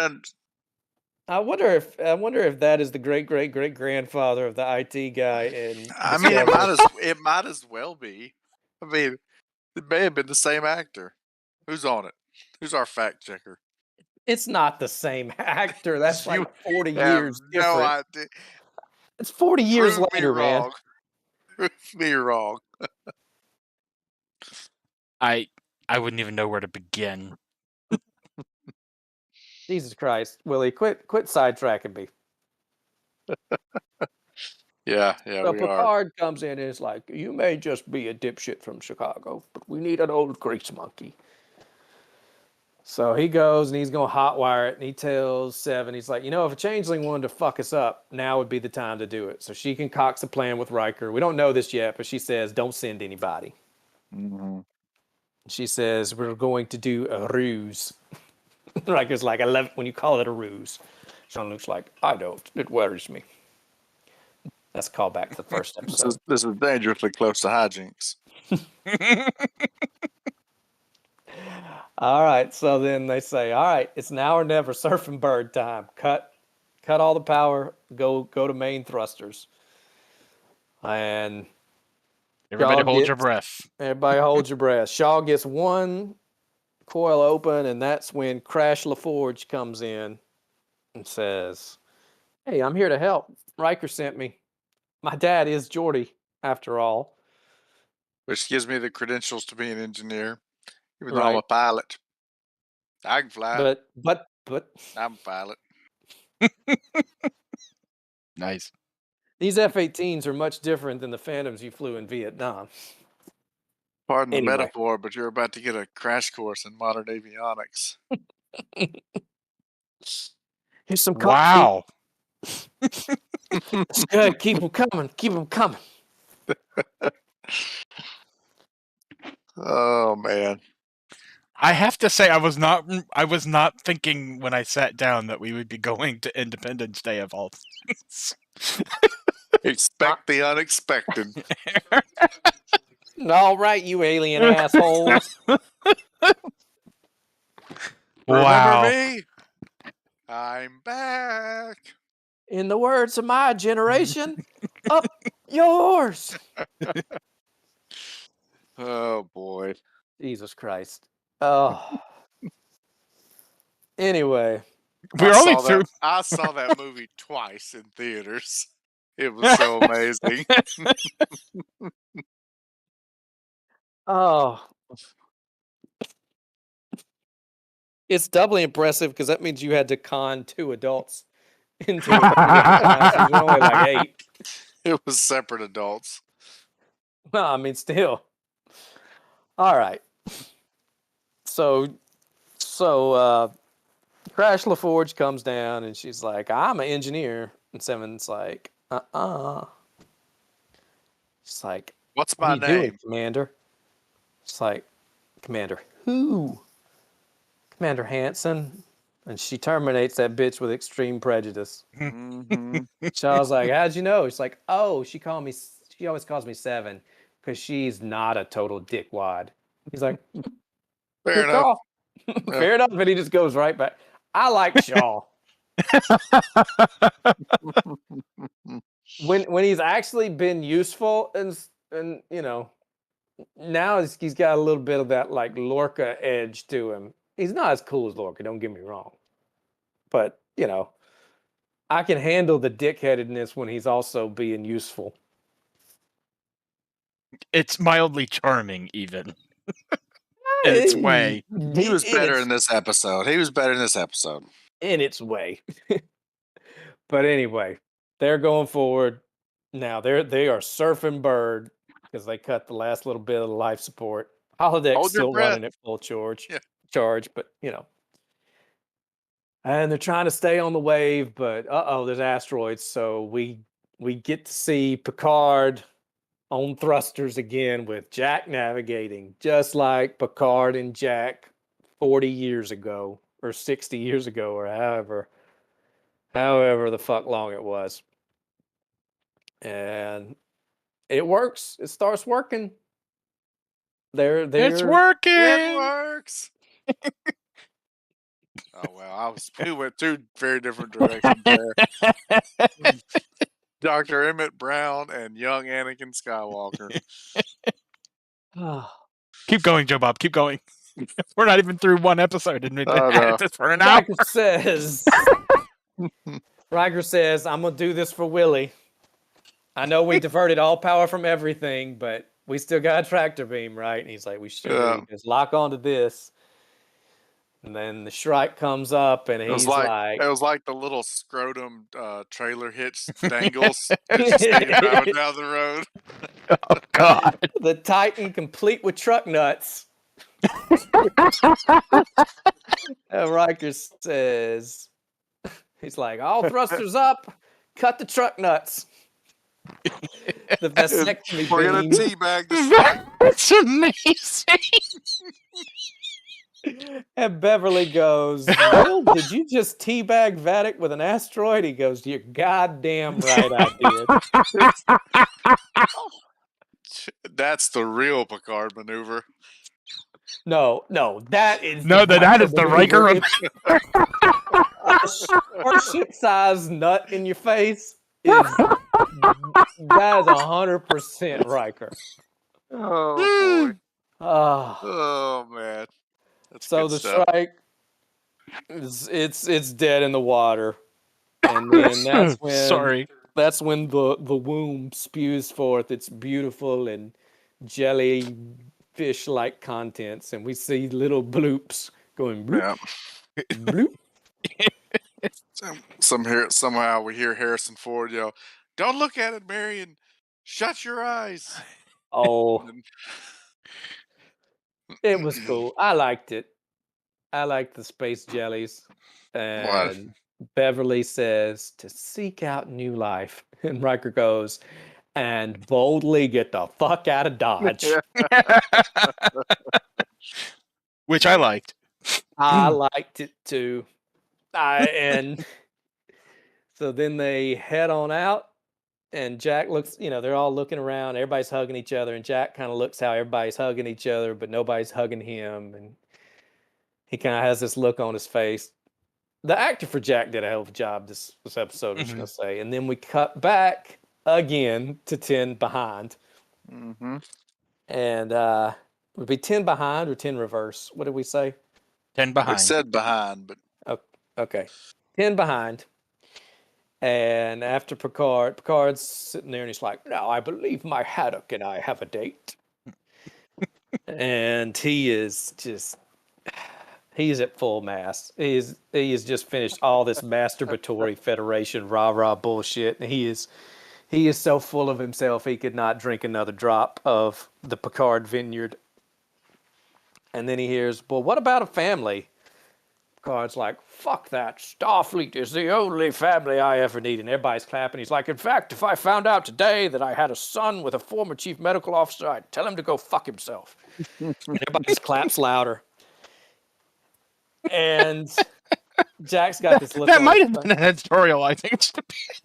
I wonder if that is the great grandfather of the IT guy in. I mean, it might as well be. I mean, it may have been the same actor. Who's on it? Who's our fact checker? It's not the same actor. That's like 40 have years no different. idea. It's 40 years Prove later, me man. wrong. Prove me wrong. I wouldn't even know where to begin. Jesus Christ, Willie, quit sidetracking me. Yeah, So we Picard comes in and is like, you may just be a dipshit from Chicago, but we need an old grease monkey. So he goes and he's going to hotwire it, and he tells Seven, he's like, if a changeling wanted to fuck us up, now would be the time to do it. So she concocts a plan with Riker. We don't know this yet, but she says, don't send anybody. Mm-hmm. She says, we're going to do a ruse. Riker's like, I love it when you call it a ruse. Jean-Luc's like, I don't. It worries me. That's a callback to the first episode. This is dangerously close to hijinks. All right, so then they say, all right, it's now or never, surfing bird time. Cut all the power, go to main thrusters. And everybody hold your breath. Everybody hold your breath. Shaw gets one coil open, and that's when Crash LaForge comes in and says, hey, I'm here to help. Riker sent me. My dad is Geordi, after all. Which gives me the credentials to be an engineer. Even though I'm a pilot. I can fly. But I'm a pilot. Nice. These F-18s are much different than the Phantoms you flew in Vietnam. Pardon the metaphor, but you're about to get a crash course in modern avionics. Here's some wow. It's good. Keep them coming. Keep them coming. Oh man. I have to say, I was not thinking when I sat down that we would be going to Independence Day of all things. Expect the unexpected. All right, you alien assholes. Wow. Remember me? I'm back. In the words of my generation, up yours. Oh boy. Jesus Christ. Oh. Anyway. I saw that movie twice in theaters. It was so amazing. Oh. It's doubly impressive because that means you had to con 2 adults into it. There's only like 8. It was separate adults. No, I mean, still. All right. so Crash LaForge comes down and she's like, I'm an engineer. And Seven's like, She's like, What's what are my you doing, name? Commander? It's like, Commander who? Commander Hanson. And she terminates that bitch with extreme prejudice. Mm-hmm. Shaw's like, how'd you know? She's like, oh, she always calls me Seven because she's not a total dickwad. He's like, Fair good enough. call. Yeah. Fair enough. And he just goes right back. I like Shaw. when he's actually been useful and you know, now he's got a little bit of that like Lorca edge to him. He's not as cool as Lorca, don't get me wrong. But, you know, I can handle the dickheadedness when he's also being useful. It's mildly charming, even in its way. He was better in this episode. In its way. But anyway, they're going forward. Now they are surfing Bird because they cut the last little bit of the life support. Holodec's Hold your still breath. running at full charge. Yeah. But you know. And they're trying to stay on the wave, but there's asteroids. So we get to see Picard on thrusters again with Jack navigating, just like Picard and Jack 40 years ago, or 60 years ago, or however the fuck long it was. And it works. It starts working. It's working. It works. Oh well, we went two very different directions there. Dr. Emmett Brown and young Anakin Skywalker. Keep going, Joe Bob. Keep going. We're not even through one episode, and we've been at this for an hour. Riker says, I'm gonna do this for Willie. I know we diverted all power from everything, but we still got a tractor beam, right? And he's like, we should just lock onto this. And then the Shrike comes up, and he's like, it was like the little scrotum trailer hitch dangles just hanging out down the road. Oh God! The Titan complete with truck nuts. Riker says, he's like, all thrusters up, cut the truck nuts. The vasectomy We're gonna beam. teabag the Shrike. That's amazing. And Beverly goes, Will, did you just teabag Vatic with an asteroid? He goes, you're goddamn right I did. That's the real Picard maneuver. No, that is that is the Riker. Ship-sized nut in your face that is 100% Riker. Oh boy. Oh man. That's so the stuff. Shrike it's dead in the water. And then that's when the womb spews forth its beautiful and jellyfish-like contents, and we see little bloops going bloop, bloop. Somehow we hear Harrison Ford yell, "Don't look at it, Marion. Shut your eyes." Oh, it was cool. I liked it. I liked the space jellies. And Beverly says to seek out new life. And Riker goes, and boldly get the fuck out of Dodge. Which I liked. I liked it too. And so then they head on out. And Jack looks, they're all looking around. Everybody's hugging each other. And Jack kind of looks how everybody's hugging each other, but nobody's hugging him. And he kind of has this look on his face. The actor for Jack did a hell of a job this episode, I was going to say. And then we cut back again to 10 behind. Mm-hmm. And it would be 10 behind or 10 reverse. What did we say? 10 behind. We said behind, but... Okay. 10 behind. And after Picard's sitting there and he's like, now I believe my haddock and I have a date. And he's at full mast. He has just finished all this masturbatory Federation rah-rah bullshit. And he is so full of himself he could not drink another drop of the Picard vineyard. And then he hears, well, what about a family? Picard's like, fuck that. Starfleet is the only family I ever need. And everybody's clapping. He's like, in fact, if I found out today that I had a son with a former chief medical officer, I'd tell him to go fuck himself. And everybody claps louder. And Jack's got this look That on might his have been an editorial, I think. face.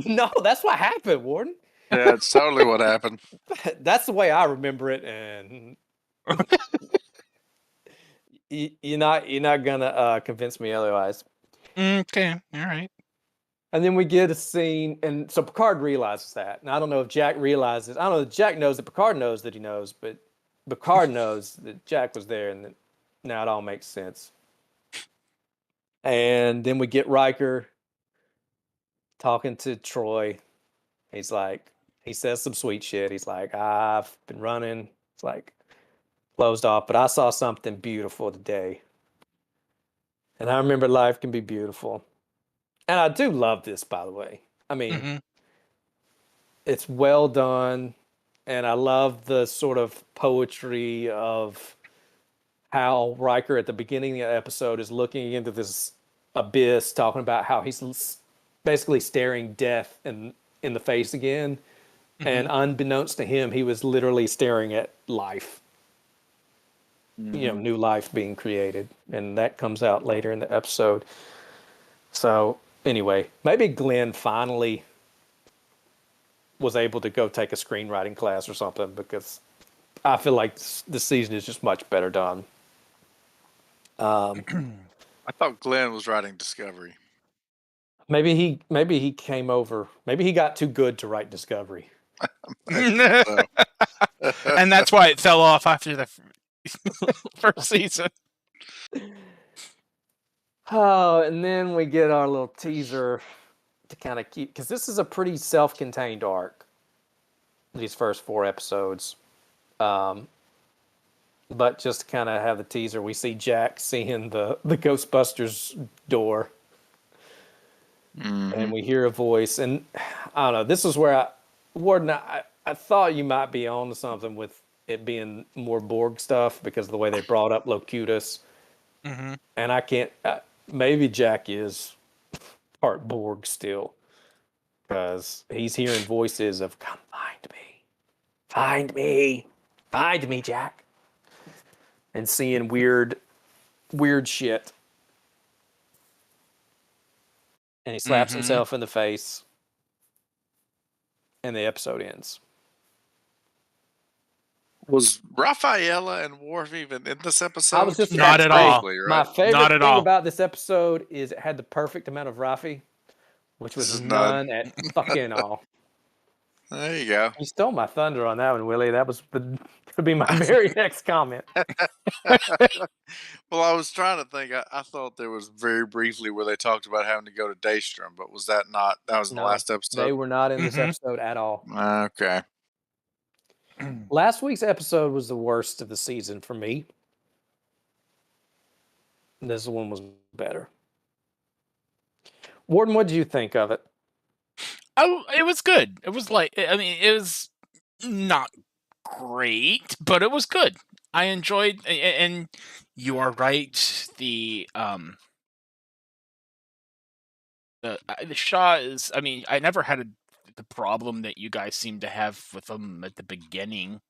No, that's what happened, Warden. Yeah, it's totally what happened. That's the way I remember it, and you're not gonna convince me otherwise. Okay, all right. And then we get a scene, and so Picard realizes that. And I don't know if Jack realizes. I don't know if Jack knows that Picard knows that he knows, but Picard knows that Jack was there, and that now it all makes sense. And then we get Riker talking to Troy. He's like, he says some sweet shit. He's like, I've been running. It's like closed off, but I saw something beautiful today. And I remember life can be beautiful. And I do love this, by the way. I mean, it's well done. And I love the sort of poetry of how Riker at the beginning of the episode is looking into this abyss, talking about how he's basically staring death in the face again. And unbeknownst to him, he was literally staring at life. You know, new life being created. And that comes out later in the episode. So anyway, maybe Glenn finally was able to go take a screenwriting class or something, because I feel like this season is just much better done. I thought Glenn was writing Discovery. Maybe he came over. Maybe he got too good to write Discovery. So. And that's why it fell off after the first season. Oh, and then we get our little teaser to kind of keep, because this is a pretty self-contained arc, these first 4 episodes. But just to kind of have the teaser, we see Jack seeing the Ghostbusters door. And we hear a voice. And I don't know, this is where Warden, I thought you might be on to something with it being more Borg stuff because of the way they brought up Locutus. And I can't, maybe Jack is part Borg still, because he's hearing voices of, come find me, Jack. And seeing weird shit. And he slaps himself in the face. And the episode ends. Was Rafaela and Worf even in this episode? I was just Not at all. Briefly, My right? favorite Not at thing all. about this episode is it had the perfect amount of Rafi, which was This is none at fucking all. There you go. You stole my thunder on that one, Willie. That was going to be my very next comment. Well, I was trying to think. I thought there was very briefly where they talked about having to go to Daystrom, but was that not? That was in the last They episode. were not in this episode at all. Okay. Last week's episode was the worst of the season for me. This one was better. Warden, what did you think of it? Oh, it was good. It was like, I mean, it was not great, but it was good. I enjoyed, and you are right. The Shaw is. I mean, I never had the problem that you guys seem to have with them at the beginning.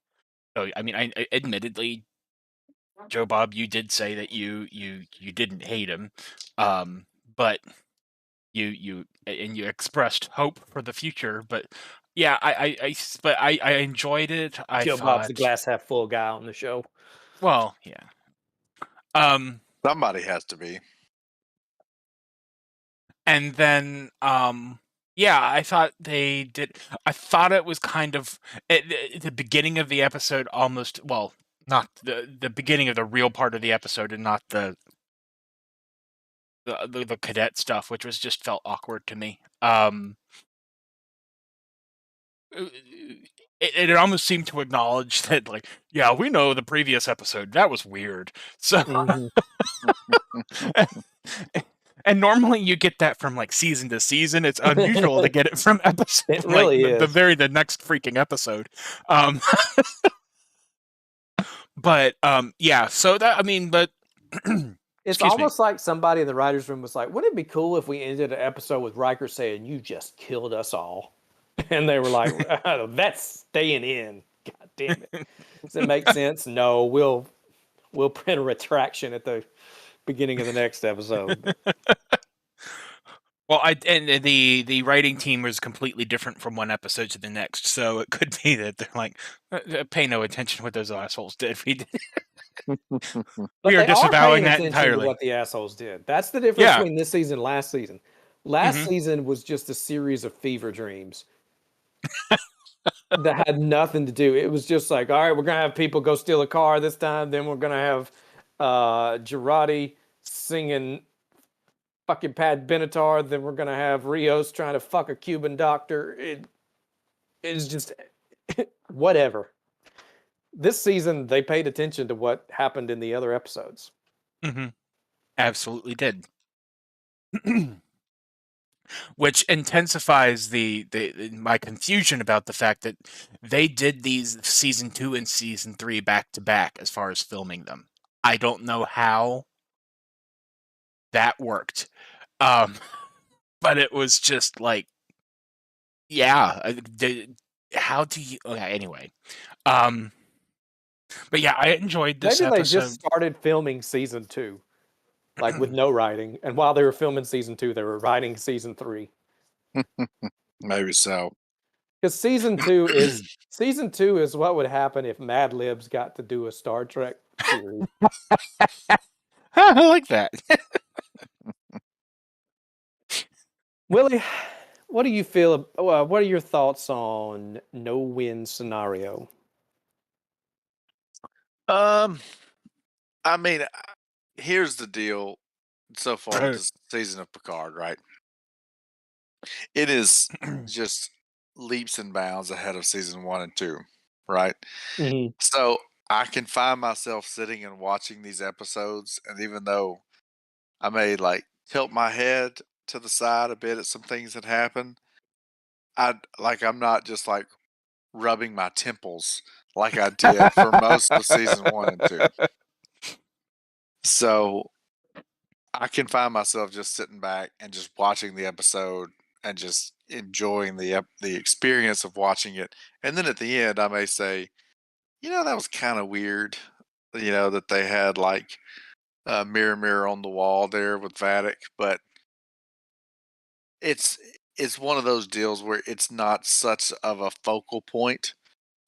So, I mean, I admittedly, Joe Bob, you did say that you didn't hate him, but you expressed hope for the future. But yeah, I enjoyed it. I Joe thought, Bob's the glass half full guy on the show. well, yeah. Somebody has to be. And then, yeah, I thought they did. I thought it was kind of at the beginning of the episode, almost. Well, not the beginning of the real part of the episode, and not the cadet stuff, which was just felt awkward to me. It almost seemed to acknowledge that, like, yeah, we know the previous episode that was weird. So. And normally you get that from like season to season. It's unusual to get it from episode. It really like, is. the next freaking episode. But yeah. So that I mean, but It's excuse me. almost like somebody in the writers' room was like, "Wouldn't it be cool if we ended an episode with Riker saying you just killed us all?" And they were like, "That's staying in. God damn it! Does it make sense? No, we'll print a retraction at the beginning of the next episode." Well, and the writing team was completely different from one episode to the next, so it could be that they're like, pay no attention to what those assholes did. But We are they are disavowing paying that attention to entirely. what the assholes did. That's the difference Yeah. between this season and last season. Last Mhm. season was just a series of fever dreams that had nothing to do. It was just like, all right, we're gonna have people go steal a car this time. Then we're gonna have Girardi singing fucking Pat Benatar. Then we're gonna have Rios trying to fuck a Cuban doctor. It is just whatever. This season, they paid attention to what happened in the other episodes. Absolutely did. Which intensifies the my confusion about the fact that they did these season 2 and season 3 back to back as far as filming them. I don't know how that worked. But it was just like, yeah, how do you okay, anyway. But yeah, I enjoyed this Maybe they episode. just started filming season 2, like with no writing. And while they were filming season 2, they were writing season 3. Maybe so. Because season 2 is what would happen if Mad Libs got to do a Star Trek series. I like that. Willie, what do you feel? What are your thoughts on no-win scenario? I mean, here's the deal. So far with this season of Picard, right? It is just leaps and bounds ahead of season 1 and 2, right? Mhm. So I can find myself sitting and watching these episodes, and even though I may like tilt my head to the side a bit at some things that happen, I'm not just like rubbing my temples like I did for most of season 1 and 2. So I can find myself just sitting back and just watching the episode and just enjoying the experience of watching it. And then at the end, I may say, that was kind of weird. That they had like a mirror on the wall there with Vatic, but it's it's one of those deals where it's not such of a focal point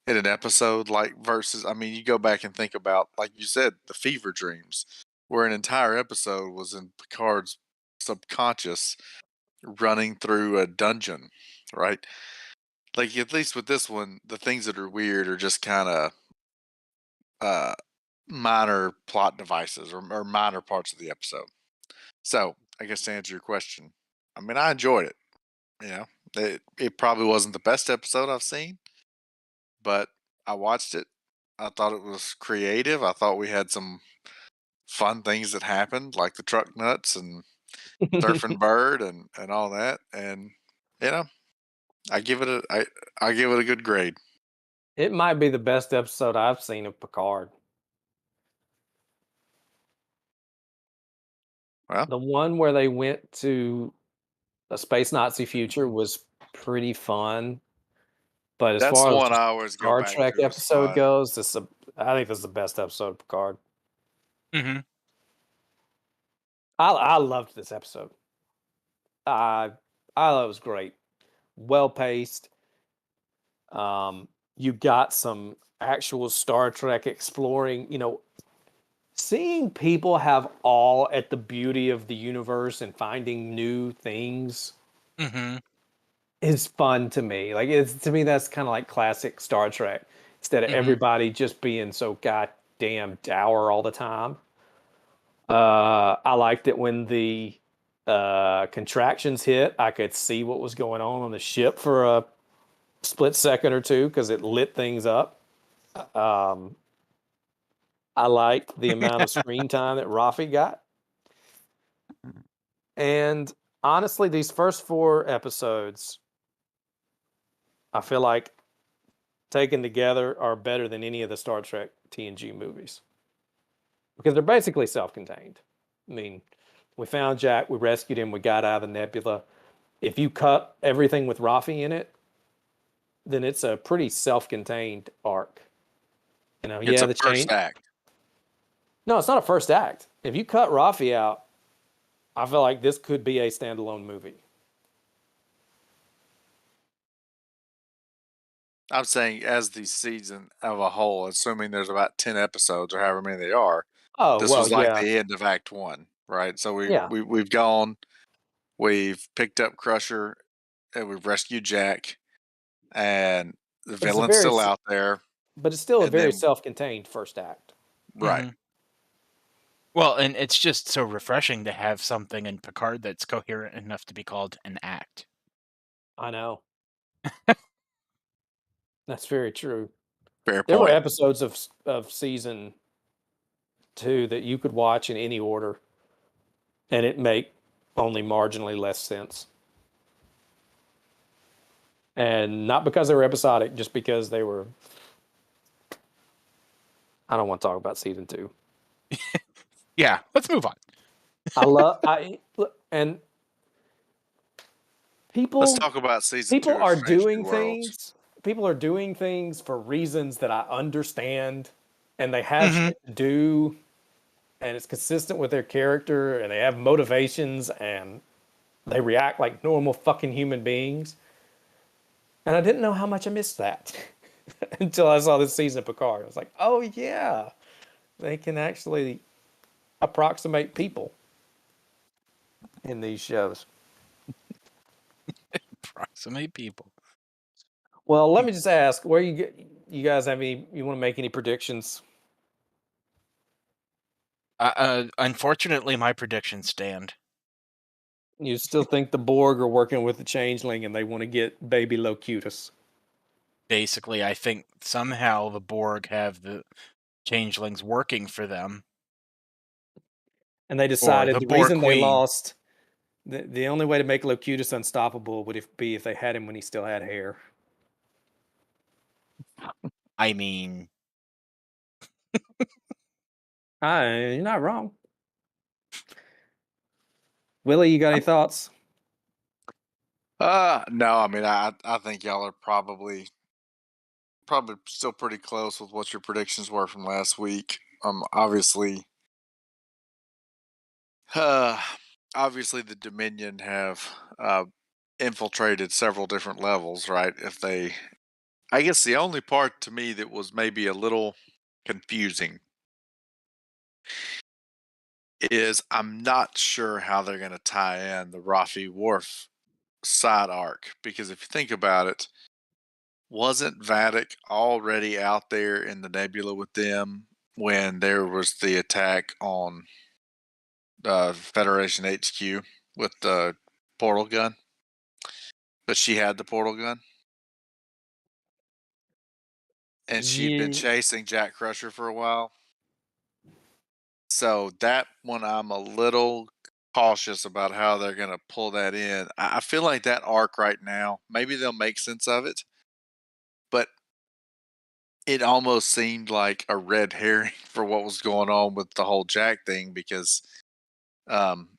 in an episode, like versus I mean, you go back and think about, like you said, the fever dreams, where an entire episode was in Picard's subconscious running through a dungeon, right? Like at least with this one, the things that are weird are just kind of uh minor plot devices or minor parts of the episode. So I guess to answer your question, I mean I enjoyed it. It probably wasn't the best episode I've seen, but I watched it. I thought it was creative. I thought we had some fun things that happened, like the truck nuts and surfing bird and all that. And you know, I give it I give it a good grade. It might be the best episode I've seen of Picard. Well, The one where they went to a space Nazi future was pretty fun. But as that's the far as one the I always go Star back Trek to as episode fun. goes, I think this is the best episode of Picard. Mm-hmm. I loved this episode. I thought it was great. Well paced. You got some actual Star Trek exploring, seeing people have awe at the beauty of the universe and finding new things Mm-hmm. is fun to me. Like to me, that's kind of like classic Star Trek. Instead of Mhm. everybody just being so goddamn dour all the time. I liked it when the contractions hit. I could see what was going on the ship for a split second or two because it lit things up. I liked the amount of screen time that Rafi got. And honestly, these first 4 episodes, I feel like taken together are better than any of the Star Trek TNG movies because they're basically self-contained. I mean, we found Jack, we rescued him, we got out of the nebula. If you cut everything with Rafi in it, then it's a pretty self-contained arc. You know, It's yeah, a the first change. act. No, it's not a first act. If you cut Rafi out, I feel like this could be a standalone movie. I'm saying as the season of a whole, assuming there's about 10 episodes or however many they are, Oh, this well, was like yeah. the end of Act 1, right? So Yeah. we've gone, we've picked up Crusher, and we've rescued Jack, and the But it's a villain's very, still out there, but it's still a and very then self-contained first act. right. Mhm. Well, and it's just so refreshing to have something in Picard that's coherent enough to be called an act. I know. That's very true. Fair There were point. episodes of season 2 that you could watch in any order, and it make only marginally less sense. And not because they were episodic, just because they were. I don't want to talk about season 2. Yeah, let's move on. And Let's people talk about season 2 people of are Strange New doing Worlds. things. People are doing things for reasons that I understand, and they have Mhm. shit to do, and it's consistent with their character, and they have motivations, and they react like normal fucking human beings. And I didn't know how much I missed that until I saw this season of Picard. I was like, oh yeah, they can actually approximate people in these shows. Approximate people. Well, let me just ask, you guys have any? You want to make any predictions? Unfortunately, my predictions stand. You still think the Borg are working with the Changeling and they want to get baby Locutus? Basically, I think somehow the Borg have the changelings working for them. And they Or decided the the Borg reason they Queen. lost, the only way to make Locutus unstoppable would be if they had him when he still had hair. I mean, You're not wrong. Willie, you got any thoughts? No, I mean, I think y'all are probably still pretty close with what your predictions were from last week. Obviously, uh, obviously the Dominion have infiltrated several different levels, right? I guess the only part to me that was maybe a little confusing is I'm not sure how they're going to tie in the Rafi Wharf side arc, because if you think about it, wasn't Vatic already out there in the nebula with them when there was the attack on Federation HQ with the portal gun? But she had the portal gun, and she'd been Yeah, chasing Jack Crusher for a while. So that one, I'm a little cautious about how they're going to pull that in. I feel like that arc right now, maybe they'll make sense of it, but it almost seemed like a red herring for what was going on with the whole Jack thing, because um,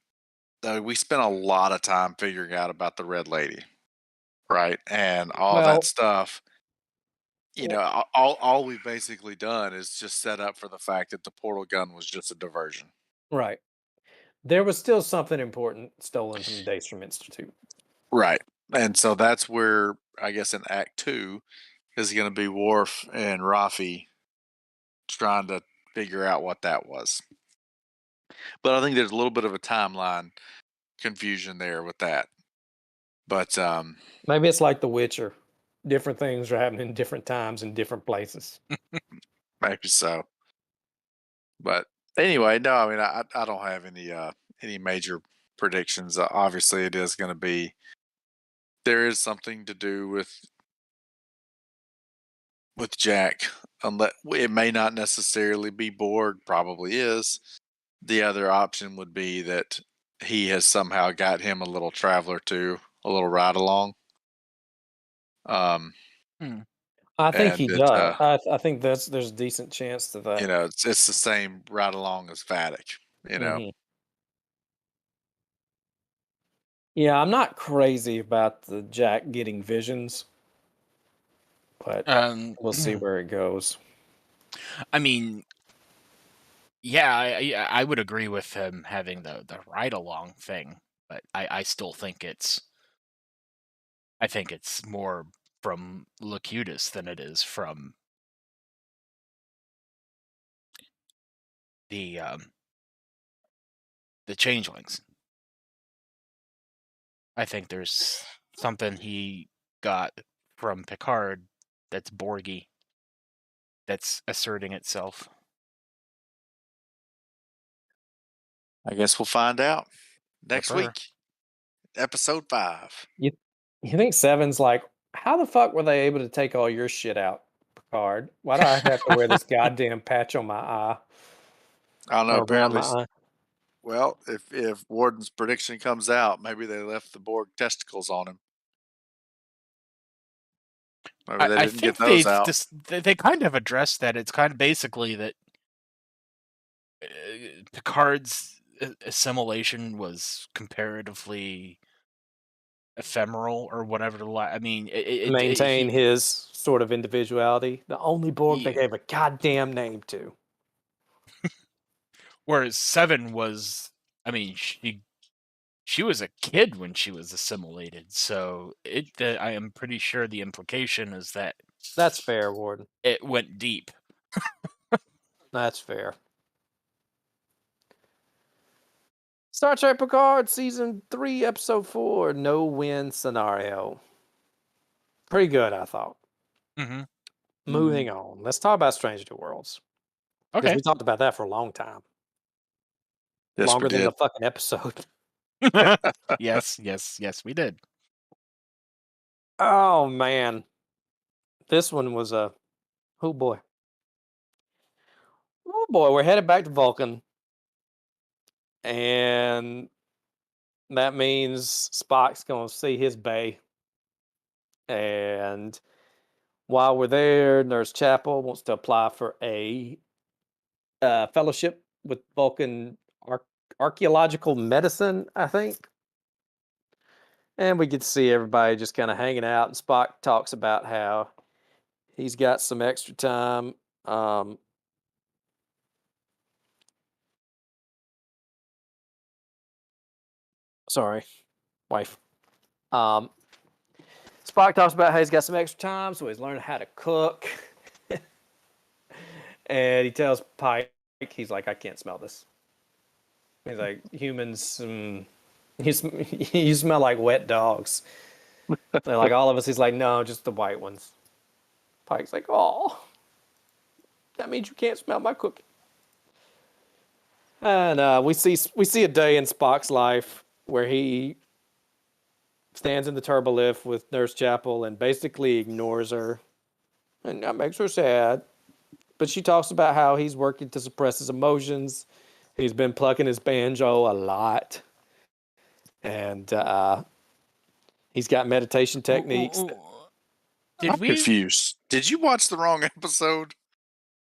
we spent a lot of time figuring out about the Red Lady, right? And all that well, stuff. You know, all we've basically done is just set up for the fact that the portal gun was just a diversion. right. There was still something important stolen from the Daystrom Institute. Right. And so that's where, I guess, in Act 2 is going to be Worf and Rafi trying to figure out what that was. But I think there's a little bit of a timeline confusion there with that. But Maybe it's like The Witcher. Different things are happening in different times in different places. maybe so. But anyway, no, I mean, I don't have any major predictions. Obviously, it is going to be, there is something to do with Jack. Unless it may not necessarily be Borg, probably is. The other option would be that he has somehow got him a little traveler too, a little ride along. Hmm. I think he and it does. I think there's a decent chance to that. it's the same right along as Vatic. Mhm. Yeah, I'm not crazy about the Jack getting visions, but we'll see where it goes. I mean, yeah, I would agree with him having the ride along thing, but I still think it's more from Locutus than it is from the changelings. I think there's something he got from Picard that's Borgy, that's asserting itself. I guess we'll find out next Yepper. week, episode 5. You think Seven's like, how the fuck were they able to take all your shit out, Picard? Why do I have to wear this goddamn patch on my eye I don't know. or around Apparently, my eye? well, if Warden's prediction comes out, maybe they left the Borg testicles on him. Maybe they I didn't get think those out. they kind of addressed that. It's kind of basically that Picard's assimilation was comparatively ephemeral or whatever. I mean, Maintain his sort of individuality. The only Borg they gave a goddamn name to. Whereas Seven was, I mean, she was a kid when she was assimilated, so I am pretty sure the implication is that That's fair, Warden. it went deep. That's fair. Star Trek Picard Season 3, Episode 4, No-Win Scenario. Pretty good, I thought. Mm-hmm. Moving on. Let's talk about Strange New Worlds. Because Okay. we talked about that for a long time. Yes, Longer we than did. the fucking episode. Yes, we did. Oh, man. This one was a... Oh, boy. Oh, boy. We're headed back to Vulcan. And that means Spock's going to see his bae. And while we're there, Nurse Chapel wants to apply for a fellowship with Vulcan archaeological medicine, I think. And we get to see everybody just kind of hanging out. And Spock talks about how he's got some extra time. Sorry, wife. Spock talks about how he's got some extra time, so he's learning how to cook. And he tells Pike, he's like, I can't smell this. He's like, humans, you smell like wet dogs. They're like, all of us. He's like, no, just the white ones. Pike's like, oh, that means you can't smell my cooking. And we see a day in Spock's life where he stands in the turbolift with Nurse Chapel and basically ignores her, and that makes her sad. But she talks about how he's working to suppress his emotions. He's been plucking his banjo a lot, and he's got meditation techniques. I'm confused. Did you watch the wrong episode?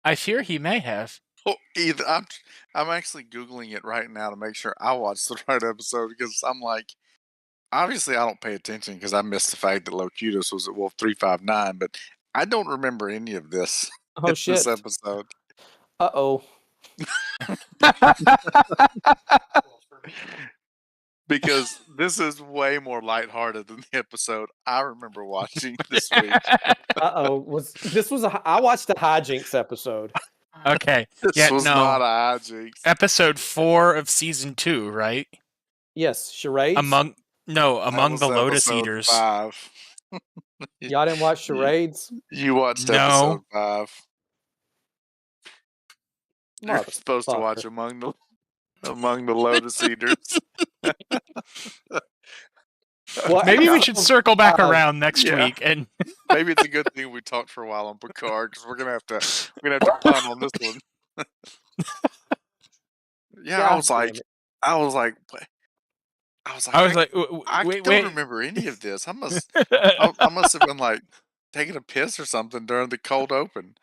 I fear he may have. Oh, either I'm actually Googling it right now to make sure I watched the right episode, because I'm like, obviously I don't pay attention because I missed the fact that Locutus was at Wolf 359, but I don't remember any of this. Oh shit! This episode. Uh-oh. Because this is way more lighthearted than the episode I remember watching this week. Uh-oh. I watched the Hijinks episode. Okay. This was not a hijinks. Episode 4 of season 2, right? Yes, charades. Among the Lotus episode Eaters. 5. Y'all didn't watch charades? You watched episode 5. You're supposed to watch Among the Lotus Eaters. Maybe we should circle back around next week, and maybe it's a good thing we talked for a while on Picard, because we're gonna have to punt on this one. Yeah, I was like, I don't remember any of this. I must have been like, taking a piss or something during the cold open.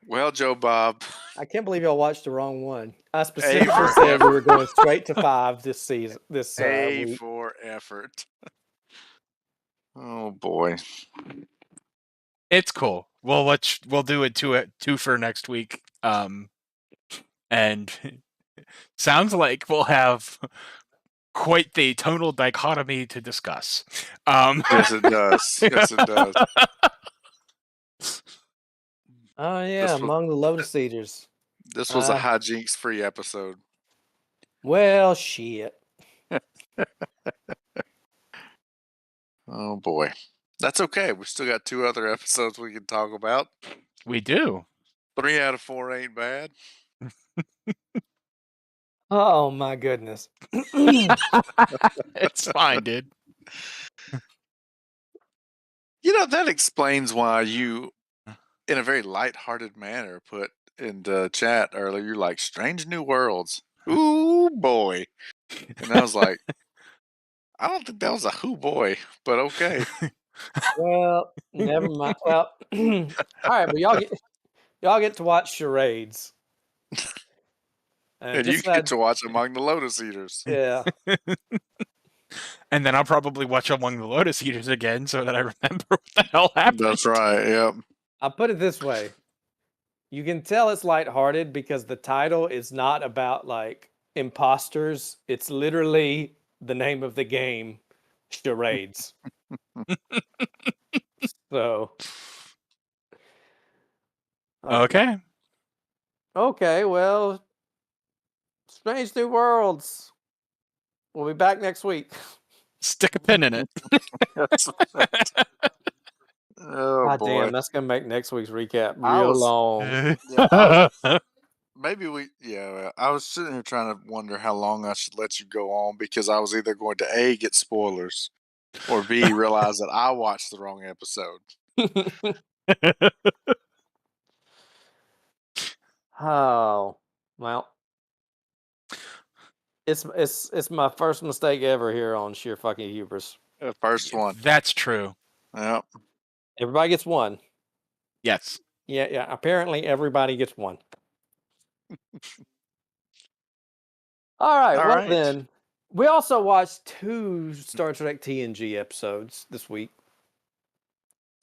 Well, Joe Bob, I can't believe y'all watched the wrong one. I A specifically for said we were effort. going straight to 5 this season, this A week. for effort. Oh boy. It's cool. We'll do it two for next week. And sounds like we'll have quite the tonal dichotomy to discuss. Yes, it does. Yes, it does. Oh yeah, This was among the Lotus Eaters. this was a hijinks-free episode. Well, shit. Oh boy. That's okay. We still got 2 other episodes we can talk about. We do. 3 out of 4 ain't bad. Oh my goodness. It's fine, dude. You know, that explains why you, in a very light-hearted manner, put in the chat earlier, you're like, Strange New Worlds. Ooh boy. And I was like, I don't think that was a hoo boy, but okay. Well, never mind. Well, all right, but y'all get to watch charades. And you get to watch Among the Lotus Eaters. Yeah. And then I'll probably watch Among the Lotus Eaters again so that I remember what the hell happened. That's right, yep. I'll put it this way. You can tell it's lighthearted because the title is not about like imposters. It's literally the name of the game, charades. So. Okay. Okay, well, Strange New Worlds. We'll be back next week. Stick a pin in it. Oh God boy. damn, that's gonna make next week's recap real long. Maybe I was sitting here trying to wonder how long I should let you go on because I was either going to A, get spoilers, or B, realize that I watched the wrong episode. Oh, well. It's my first mistake ever here on Sheer Fucking Hubris. First one. That's true. Yep. Everybody gets one. Yes. Yeah. Apparently everybody gets one. All right. Then we also watched 2 Star Trek TNG episodes this week.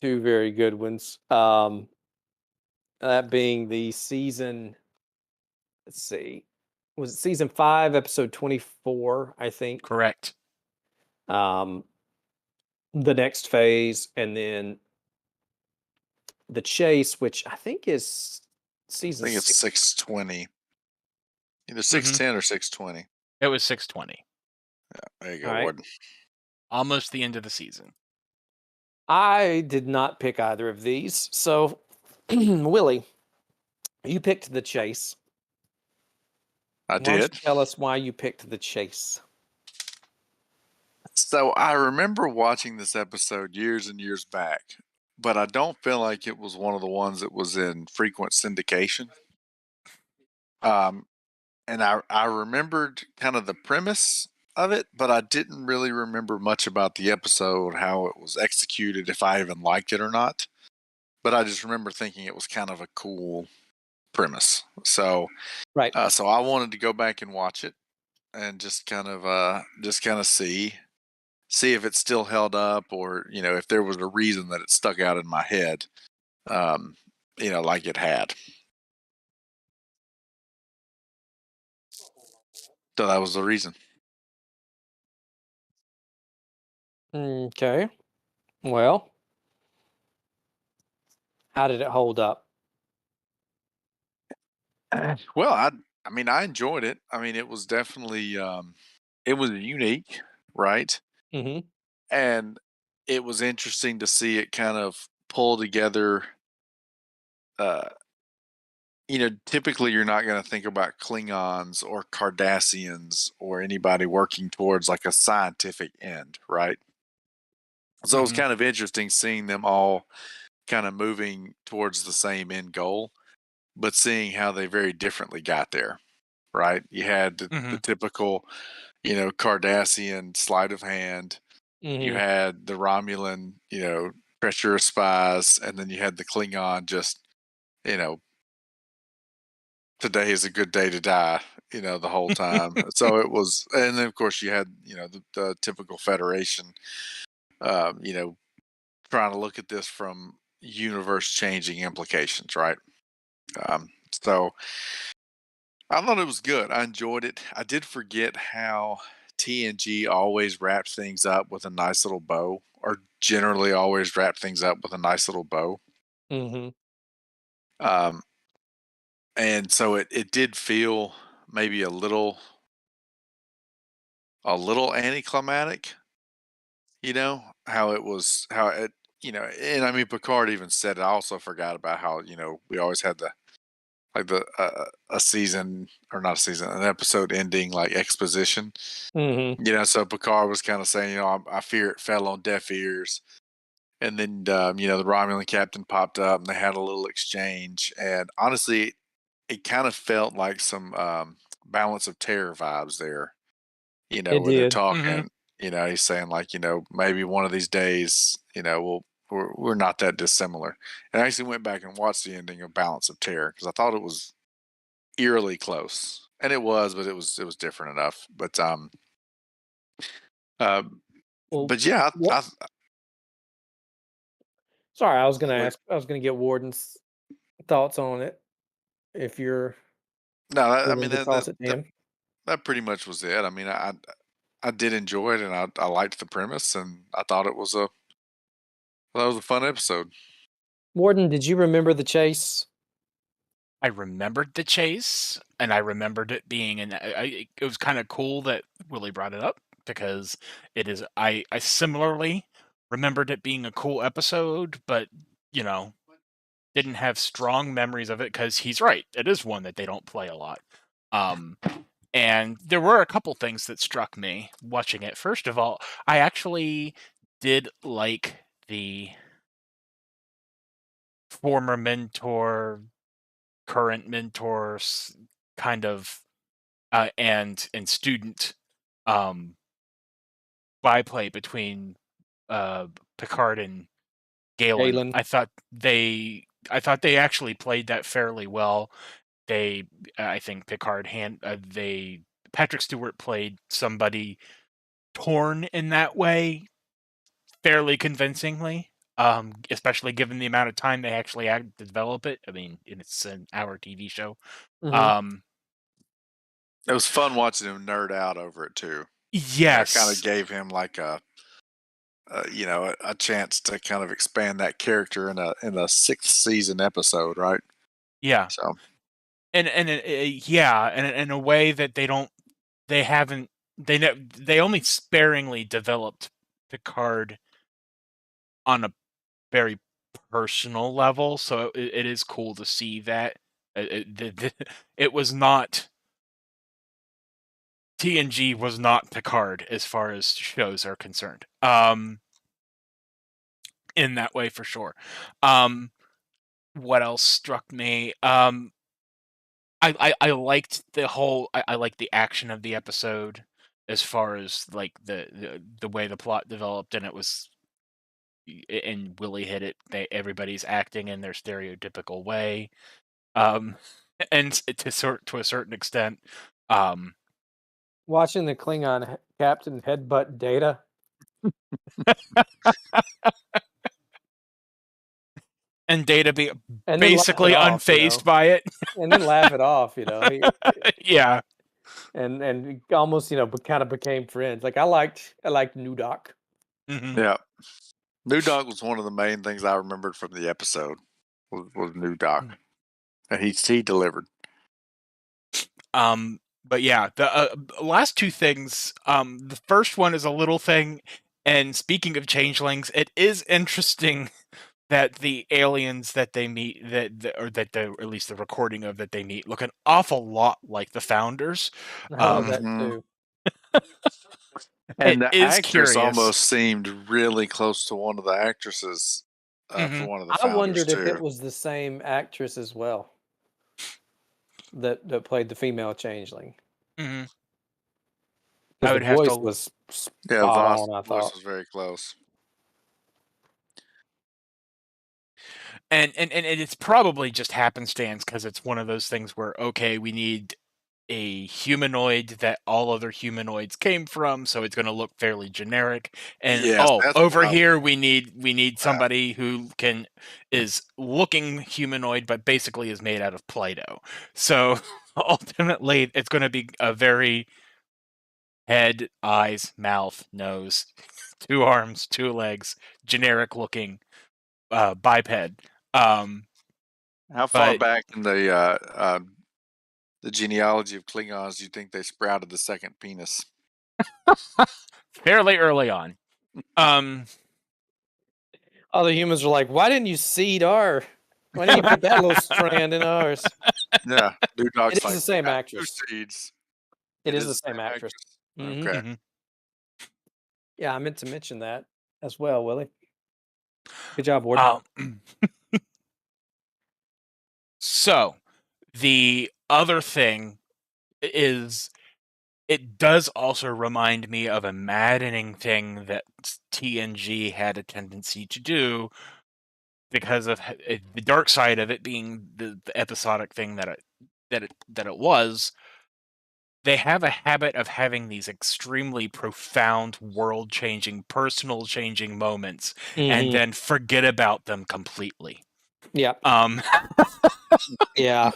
2 very good ones. That being the season. Let's see. Was it season 5, episode 24? I think. Correct. The next phase, and then the chase, which I think is season. I think it's 620. Either 610 or 620. It was 620. Yeah, there you go, All right. Warden. Almost the end of the season. I did not pick either of these. So, Willie, you picked the chase. I Why don't you did. tell us why you picked the chase. So I remember watching this episode years and years back, but I don't feel like it was one of the ones that was in frequent syndication. And I remembered kind of the premise of it, but I didn't really remember much about the episode, how it was executed, if I even liked it or not. But I just remember thinking it was kind of a cool premise. So, Right. So I wanted to go back and watch it and just kind of see if it still held up, or if there was a reason that it stuck out in my head, like it had. So that was the reason. Okay. Well, how did it hold up? Well, I enjoyed it. I mean, it was definitely it was unique, right? Mm-hmm. And it was interesting to see it kind of pull together. Typically you're not going to think about Klingons or Cardassians or anybody working towards like a scientific end, right? So it was kind of interesting seeing them all kind of moving towards the same end goal, but seeing how they very differently got there, right? You had the typical, Cardassian sleight of hand, You Mhm. had the Romulan, treacherous spies, and then you had the Klingon just, you know, today is a good day to die, the whole time. So it was, and then of course you had, the typical Federation, um, you know, trying to look at this from universe changing implications, right? So I thought it was good. I enjoyed it. I did forget how TNG always wrapped things up with a nice little bow, or generally always wrap things up with a nice little bow. Mhm. Um, and so it did feel maybe a little anticlimactic, how it was, how it, and I mean, Picard even said it. I also forgot about how, we always had a season, or not a season, an episode ending like exposition. Mhm. So Picard was kind of saying, I fear it fell on deaf ears. And then, the Romulan captain popped up and they had a little exchange. And honestly, it kind of felt like some balance of terror vibes there, It where they're did. Hmm. talking, he's saying like, maybe one of these days, we're not that dissimilar. And I actually went back and watched the ending of Balance of Terror because I thought it was eerily close. And it was, but it was different enough. Uh, Well, but yeah, what sorry, I was gonna get Warden's thoughts on it, if you're no, I willing mean to that, that toss it to that him. that pretty much was it. I mean, I did enjoy it, and I liked the premise, and I thought that was a fun episode. Warden, did you remember the chase? I remembered the chase, and I remembered it being, and it was kind of cool that Willie brought it up because it is. I similarly remembered it being a cool episode, but you know, didn't have strong memories of it because he's right. It is one that they don't play a lot. Um, and there were a couple things that struck me watching it. First of all, I actually did like the former mentor, current mentors kind of and student um byplay between uh Picard and Galen. Galen. I thought they actually played that fairly well. They I think Patrick Stewart played somebody torn in that way fairly convincingly. Especially given the amount of time they actually had to develop it. I mean, it's an hour TV show. Mhm. Um, It was fun watching him nerd out over it too. It kind of yes, gave him like a chance to kind of expand that character in a sixth season episode, right? yeah, So yeah, and in a way that they haven't, they only sparingly developed Picard on a very personal level, so it is cool to see that it was not TNG was not Picard as far as shows are concerned. In that way for sure. Um, what else struck me? I liked the whole. I liked the action of the episode as far as like the way the plot developed, and it was and Willie hit it. Everybody's acting in their stereotypical way, um, and to a certain extent, um, Watching the Klingon captain headbutt Data, and Data be and then laugh it basically off, unfazed by it. and then laugh it off, Yeah. and almost, kind of became friends. Like I liked New Doc. Hmm. yeah, New Dog was one of the main things I remembered from the episode. Was New Doc, and he delivered. But yeah, the last two things. The first one is a little thing, and speaking of changelings, it is interesting that the aliens that they meet, or at least the recording of that they meet, look an awful lot like the founders. I love Um, that Hmm. too. it And the is actress curious. almost seemed really close to one of the actresses for Hmm. one of the I founders wondered if it too. was the same actress as well that played the female changeling, Hmm. because I the would have voice to. was Yeah, spot Voss on, I voice thought. was very close. And it's probably just happenstance because it's one of those things where, okay, we need a humanoid that all other humanoids came from, so it's going to look fairly generic. And Yes, that's over what I here we need uh, somebody who is looking humanoid but basically is made out of Play-Doh. So ultimately it's going to be a very head, eyes, mouth, nose, 2 arms, 2 legs, generic looking biped. how far But back in the genealogy of Klingons do you think they sprouted the second penis? fairly early on. Other humans are like, why didn't you seed our? Why didn't you put that little strand in ours? Yeah, New It Dog's is like, the "We same got 2 actress. seeds." It It is is the the same same actress. actress? Hmm Okay. Mhm. Yeah, I meant to mention that as well, Willie. Good job, Ward. Um, so the other thing is it does also remind me of a maddening thing that TNG had a tendency to do because of the dark side of it being the episodic thing that it was. They have a habit of having these extremely profound, world-changing, personal-changing moments, and Hmm then forget about them completely. Yeah, Um, yeah.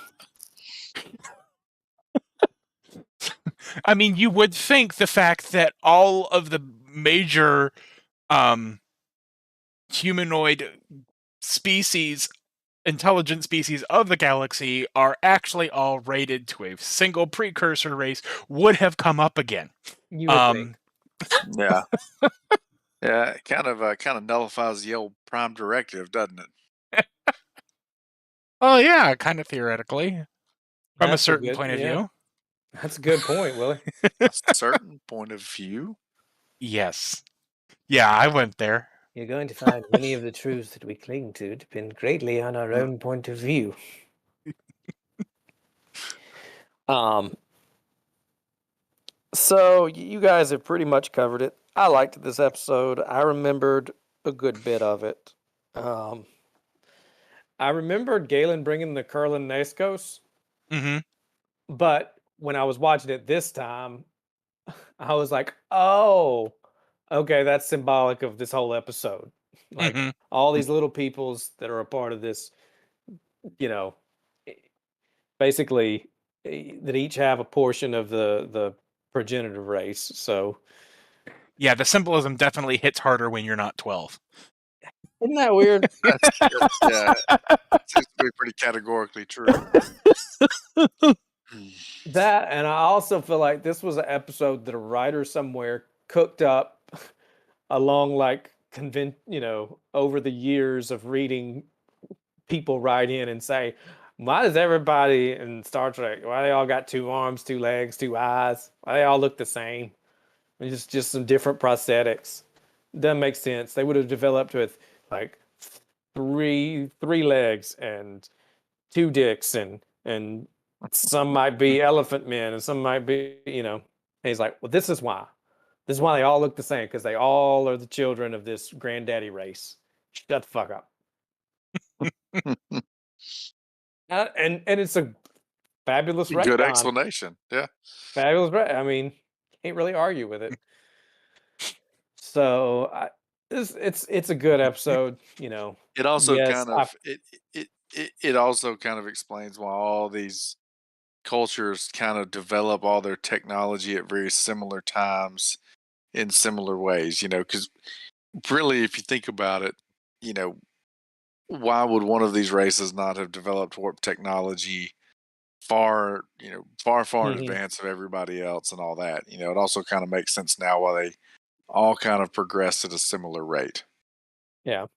I mean, you would think the fact that all of the major um, humanoid species, intelligent species of the galaxy are actually all rated to a single precursor race would have come up again. You would think. Yeah. Yeah, it kind of nullifies the old Prime Directive, doesn't it? Oh yeah, kind of theoretically, from a That's a certain good. point of Yeah, view. that's a good point, Willie. A certain point of view? Yes. Yeah, I went there. You're going to find many of the truths that we cling to depend greatly on our Mm, own point of view. Um, so you guys have pretty much covered it. I liked this episode. I remembered a good bit of it. Um, I remembered Galen bringing the Curlin Nascos, Mm-hmm. but when I was watching it this time, I was like, oh, okay, that's symbolic of this whole episode. Like Mm-hmm. all these little peoples that are a part of this, you know, basically that each have a portion of the progenitor race. So Yeah, the symbolism definitely hits harder when you're not 12. isn't that weird? that's yeah, seems to be pretty categorically true. Mm. That, and I also feel like this was an episode that a writer somewhere cooked up along like over the years of reading people write in and say, why does everybody in Star Trek, why they all got 2 arms, 2 legs, 2 eyes? Why they all look the same? It's just some different prosthetics. Doesn't make sense. They would have developed with like three legs and 2 dicks and some might be elephant men and some might be, And he's like, well, this is why. This is why they all look the same, because they all are the children of this granddaddy race. Shut the fuck up. And it's a fabulous Good retcon. explanation. Yeah. Fabulous. I mean, can't really argue with it. So it's a good episode. It also Yes, kind of it also kind of explains why all these cultures kind of develop all their technology at very similar times in similar ways, because really, if you think about it, you know, why would one of these races not have developed warp technology far in mhm, advance of everybody else and all that? It also kind of makes sense now why they all kind of progress at a similar rate. yeah.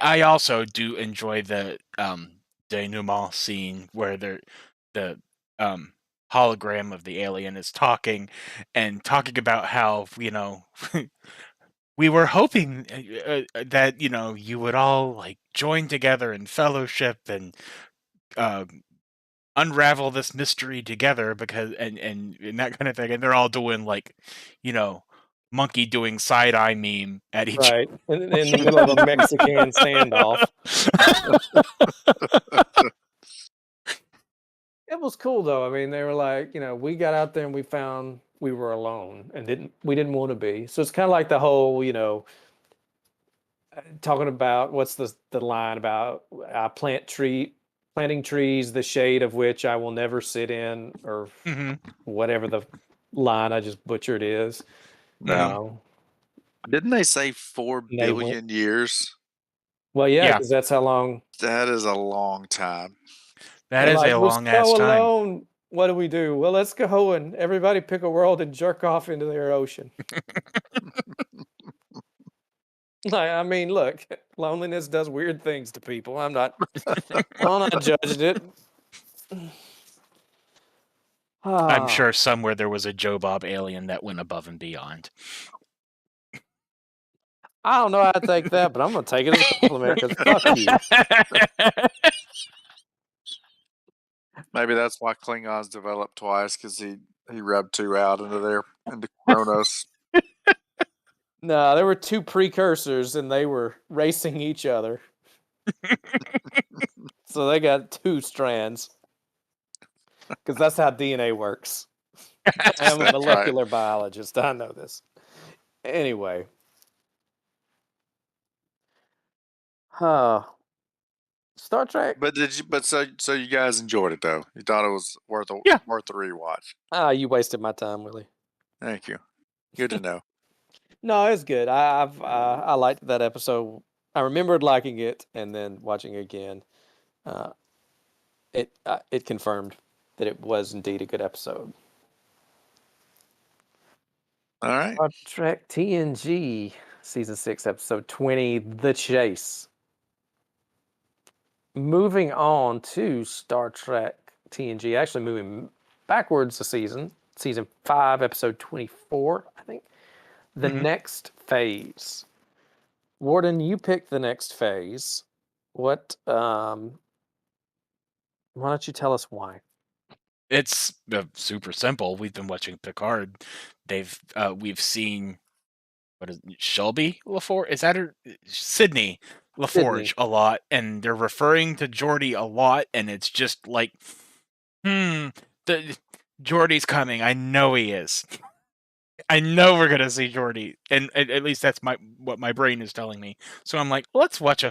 I also do enjoy the denouement scene where the um, hologram of the alien is talking about how we were hoping that you would all like join together in fellowship and unravel this mystery together because and that kind of thing, and they're all doing like, monkey doing side eye meme at each Right. In the middle of a Mexican standoff. It was cool though. I mean, they were like, we got out there and we found we were alone and we didn't want to be. So it's kind of like the whole, talking about what's the line about planting trees, the shade of which I will never sit in, or Mhm. whatever the line I just butchered is. No. Didn't they say 4 And they went, billion years? well, yeah, Yeah. because that's how long. That is a long time. That They're is like, a we're long so ass time. alone. What do we do? Well, let's go and everybody pick a world and jerk off into their ocean. I mean, look, loneliness does weird things to people. I'm not judging it. I'm Ah, sure somewhere there was a Joe Bob alien that went above and beyond. I don't know how to take that, but I'm gonna take it as a compliment because fuck you. Maybe that's why Klingons developed twice, because he rubbed 2 out into Kronos. No, there were 2 precursors and they were racing each other. So they got 2 strands. Because that's how DNA works. I am a That's right. molecular biologist. I know this. Anyway. Star Trek. But so you guys enjoyed it though? You thought it was worth a Yeah. rewatch? You wasted my time, Willie. Thank you. Good to know. No, it's good. I liked that episode. I remembered liking it, and then watching it again, it confirmed that it was indeed a good episode. All right. Star Trek TNG season 6 episode 20, The Chase. Moving on to Star Trek TNG, actually moving backwards a season 5 episode 24, I think. The next phase. Warden, you picked the next phase. What why don't you tell us why? It's super simple. We've been watching Picard. We've seen, what is it, Shelby LaForge? Is that her? Sydney LaForge Sydney. a lot, and they're referring to Geordi a lot, and it's just like, the Geordi's coming. I know he is. I know we're gonna see Geordi, and at least that's what my brain is telling me. So I'm like, let's watch a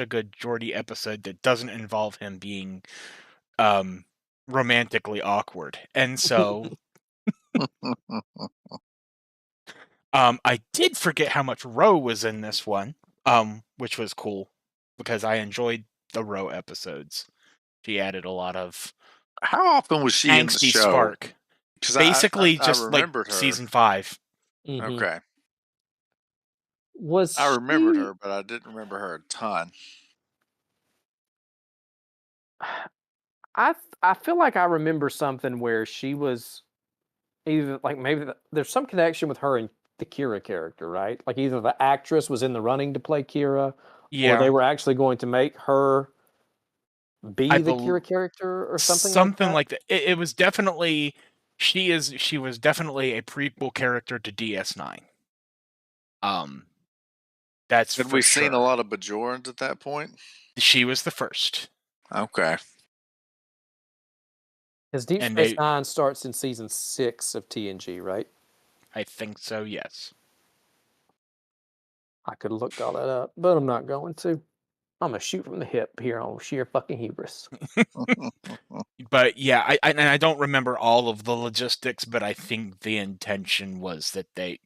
good Geordi episode that doesn't involve him being romantically awkward. And so I did forget how much Ro was in this one, which was cool because I enjoyed the Ro episodes. She added a lot of How often was she in the angsty show? spark. 'Cause Basically, I just like remembered her. season 5. Mhm. Okay. Was I remembered she- her, but I didn't remember her a ton. I feel like I remember something where she was either like maybe there's some connection with her and the Kira character, right? Like either the actress was in the running to play Kira, or they Yeah, were actually going to make her be I the bel Kira character or something something like that. like that. It was definitely she was definitely a prequel character to DS9. That's Had for we seen a sure. lot of Bajorans at that point? She was the first, Okay. Because Deep and Space Nine starts in season 6 of TNG, right? I think so. Yes. I could have looked all that up, but I'm not going to. I'm gonna shoot from the hip here on sheer fucking hubris. But yeah, and I don't remember all of the logistics, but I think the intention was that they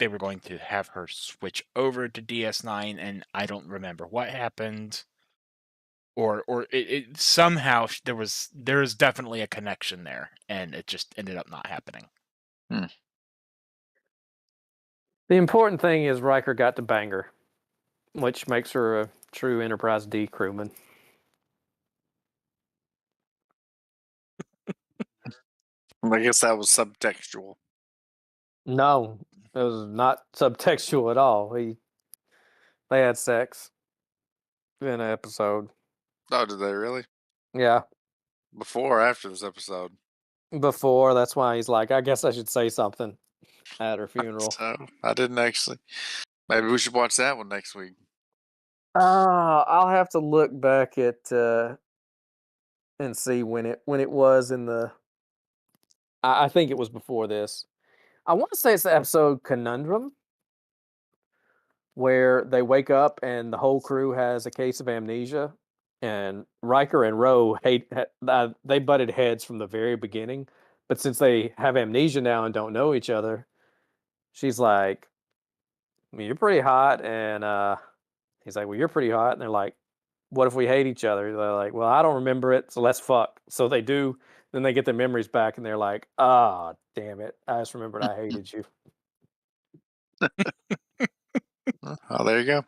were going to have her switch over to DS9, and I don't remember what happened, or it somehow there is definitely a connection there, and it just ended up not happening. The important thing is Riker got to bang her, which makes her a true Enterprise D crewman. I guess that was subtextual. No, it was not subtextual at all. They had sex in an episode. Oh, did they really? Yeah, Before or after this episode? before. That's why he's like, I guess I should say something at her funeral. So I didn't actually. Maybe we should watch that one next week. I'll have to look back at and see when it was in the. I think it was before this. I want to say it's the episode Conundrum, where they wake up and the whole crew has a case of amnesia, and Riker and Ro they butted heads from the very beginning, but since they have amnesia now and don't know each other, she's like, I mean, "You're pretty hot," and he's like, "Well, you're pretty hot," and they're like, "What if we hate each other?" They're like, "Well, I don't remember it, so let's fuck." So they do. Then they get their memories back, and they're like, "Ah, damn it! I just remembered I hated you." Oh, there you go.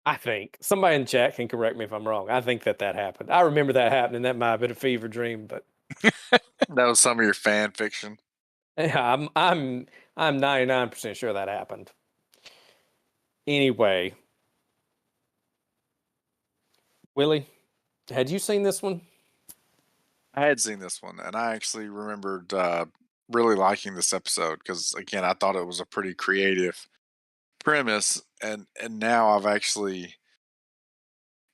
I think somebody in chat can correct me if I'm wrong. I think that happened. I remember that happening. That might have been a fever dream, but That was some of your fan fiction. yeah, I'm 99% sure that happened. Anyway, Willie, had you seen this one? I had seen this one, and I actually remembered really liking this episode because, again, I thought it was a pretty creative premise, and now I've actually,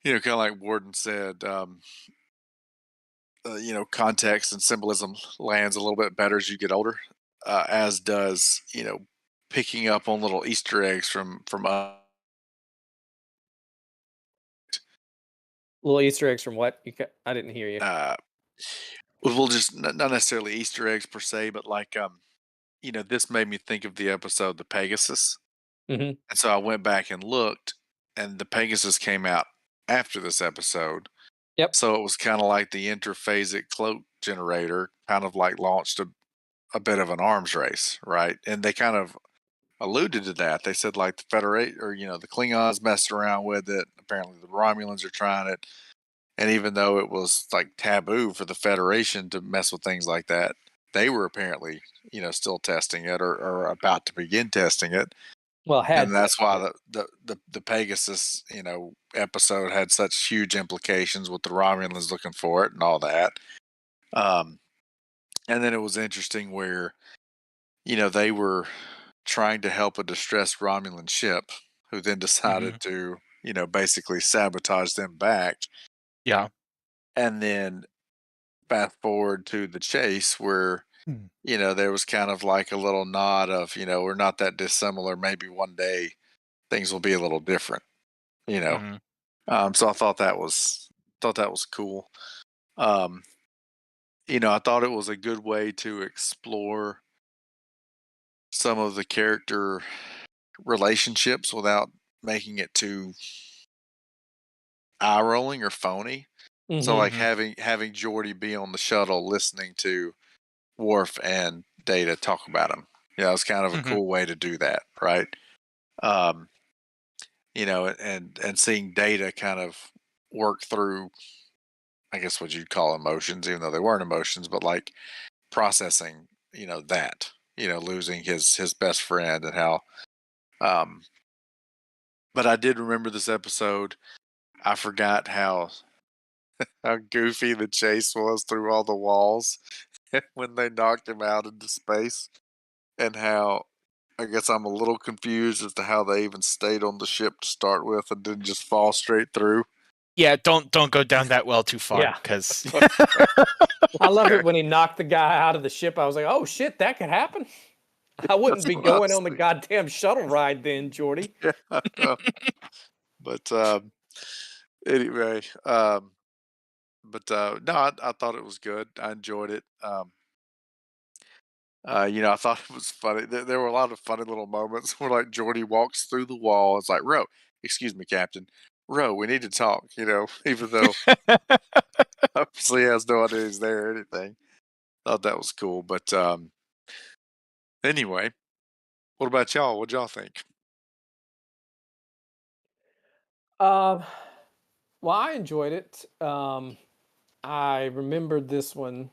kind of like Warden said, context and symbolism lands a little bit better as you get older, as does picking up on little Easter eggs from Little Easter eggs from what? I didn't hear you. well, just not necessarily Easter eggs per se, but like this made me think of the episode The Pegasus. Hmm. And so I went back and looked, and the Pegasus came out after this episode. Yep. So it was kind of like the interphasic cloak generator kind of like launched a bit of an arms race, right? And they kind of alluded to that. They said like the Federation or the Klingons messed around with it. Apparently the Romulans are trying it. And even though it was like taboo for the Federation to mess with things like that, they were apparently, still testing it or about to begin testing it. Well, And that's why the Pegasus, episode had such huge implications with the Romulans looking for it and all that. And then it was interesting where, they were trying to help a distressed Romulan ship who then decided to, basically sabotage them back. Yeah. And then fast forward to the chase where, there was kind of like a little nod of, we're not that dissimilar. Maybe one day things will be a little different, So I thought that was cool. I thought it was a good way to explore some of the character relationships without making it too eye rolling or phony. So like having Geordi be on the shuttle listening to Worf and Data talk about him. Yeah, it was kind of a cool way to do that, right? And seeing Data kind of work through, I guess what you'd call emotions, even though they weren't emotions, but like processing, that, losing his best friend and how, but I did remember this episode. I forgot how goofy the chase was through all the walls when they knocked him out into space, and how I guess I'm a little confused as to how they even stayed on the ship to start with and didn't just fall straight through. Yeah, don't go down that well too far, Yeah. because I love it when he knocked the guy out of the ship. I was like, "Oh shit, that could happen." I wouldn't be going on the goddamn shuttle ride then, Geordi. Yeah. But anyway, no, I thought it was good. I enjoyed it. I thought it was funny. There were a lot of funny little moments where like Geordi walks through the wall. It's like, Ro, excuse me, Captain. Ro, we need to talk, even though obviously he has no idea he's there or anything. Thought that was cool. But anyway, what about y'all? What'd y'all think? Well, I enjoyed it. I remembered this one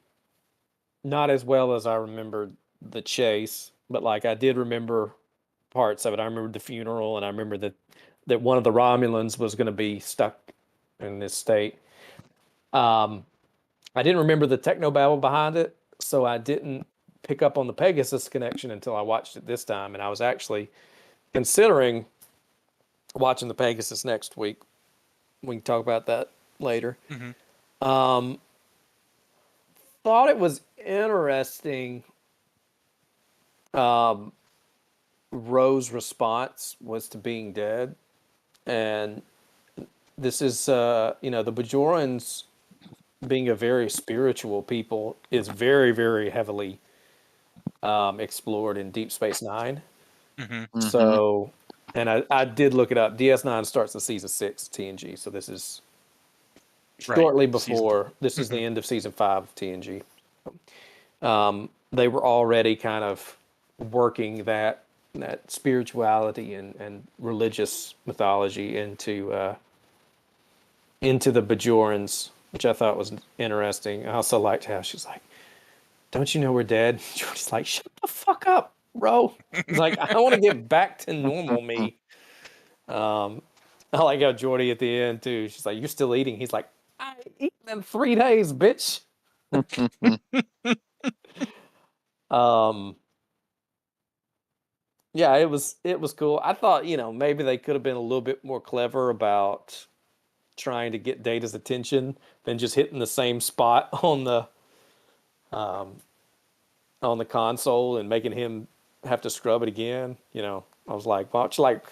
not as well as I remembered the chase, but like I did remember parts of it. I remember the funeral, and I remember that one of the Romulans was going to be stuck in this state. I didn't remember the technobabble behind it, so I didn't pick up on the Pegasus connection until I watched it this time, and I was actually considering watching the Pegasus next week. We can talk about that later. Mm-hmm. Thought it was interesting. Ro's response was to being dead, and this is the Bajorans, being a very spiritual people, is very, very heavily explored in Deep Space Nine. Mm-hmm. So, and I did look it up. DS9 starts in season 6 TNG, so this is shortly before. This is the end of season 5 of TNG. They were already kind of working that spirituality and religious mythology into the Bajorans, which I thought was interesting. I also liked how she's like, "Don't you know we're dead?" She's like, "Shut the fuck up, bro." He's like, "I want to get back to normal me." I like how Geordi at the end too. She's like, "You're still eating?" He's like, "I eat in 3 days, bitch." Yeah, it was cool. I thought, maybe they could have been a little bit more clever about trying to get Data's attention than just hitting the same spot on the console and making him have to scrub it again. I was like, why don't you like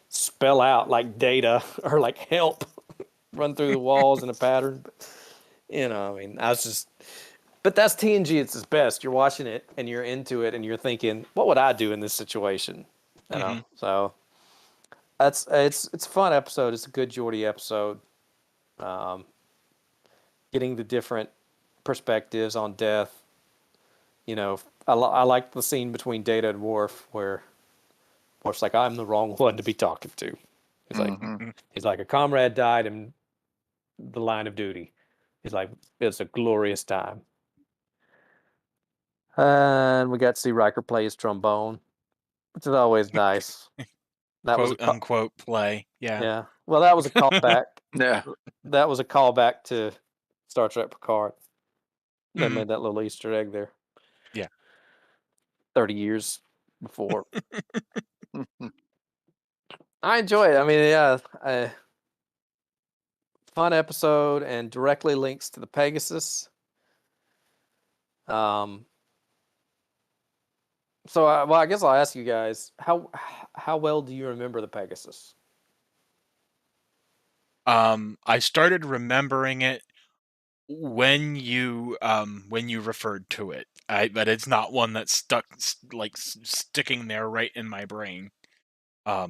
spell out like Data or like help run through the walls in a pattern? But, I mean, I was just. But that's TNG. It's its best. You're watching it and you're into it and you're thinking, what would I do in this situation? So it's a fun episode. It's a good Geordi episode. Getting the different perspectives on death. I like the scene between Data and Worf where Worf's like, I'm the wrong one to be talking to. He's like, a comrade died in the line of duty. He's like, it's a glorious time. And we got to see Riker play his trombone, which is always nice. That was Quote unquote play. Yeah. Yeah. Well, that was a callback. Yeah. That was a callback to Star Trek Picard. They made that little Easter egg there. Yeah. 30 years before. I enjoy it. I mean, yeah, fun episode and directly links to the Pegasus. So, I guess I'll ask you guys, how well do you remember the Pegasus? I started remembering it when you referred to it. But it's not one that's stuck sticking there right in my brain. I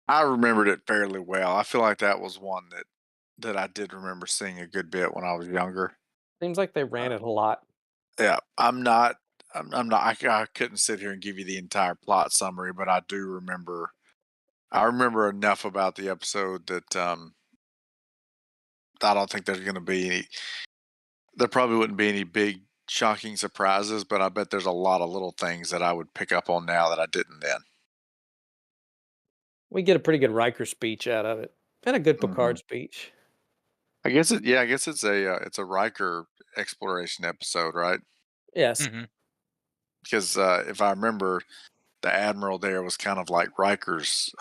remembered it fairly well. I feel like that was one that I did remember seeing a good bit when I was younger. Seems like they ran it a lot. Yeah, I'm not. I couldn't sit here and give you the entire plot summary, but I do remember. I remember enough about the episode that I don't think there's going to be any. There probably wouldn't be any big shocking surprises, but I bet there's a lot of little things that I would pick up on now that I didn't then. We get a pretty good Riker speech out of it, and a good Picard speech. I guess it's a Riker exploration episode, right? Yes. Because if I remember, the Admiral there was kind of like Riker's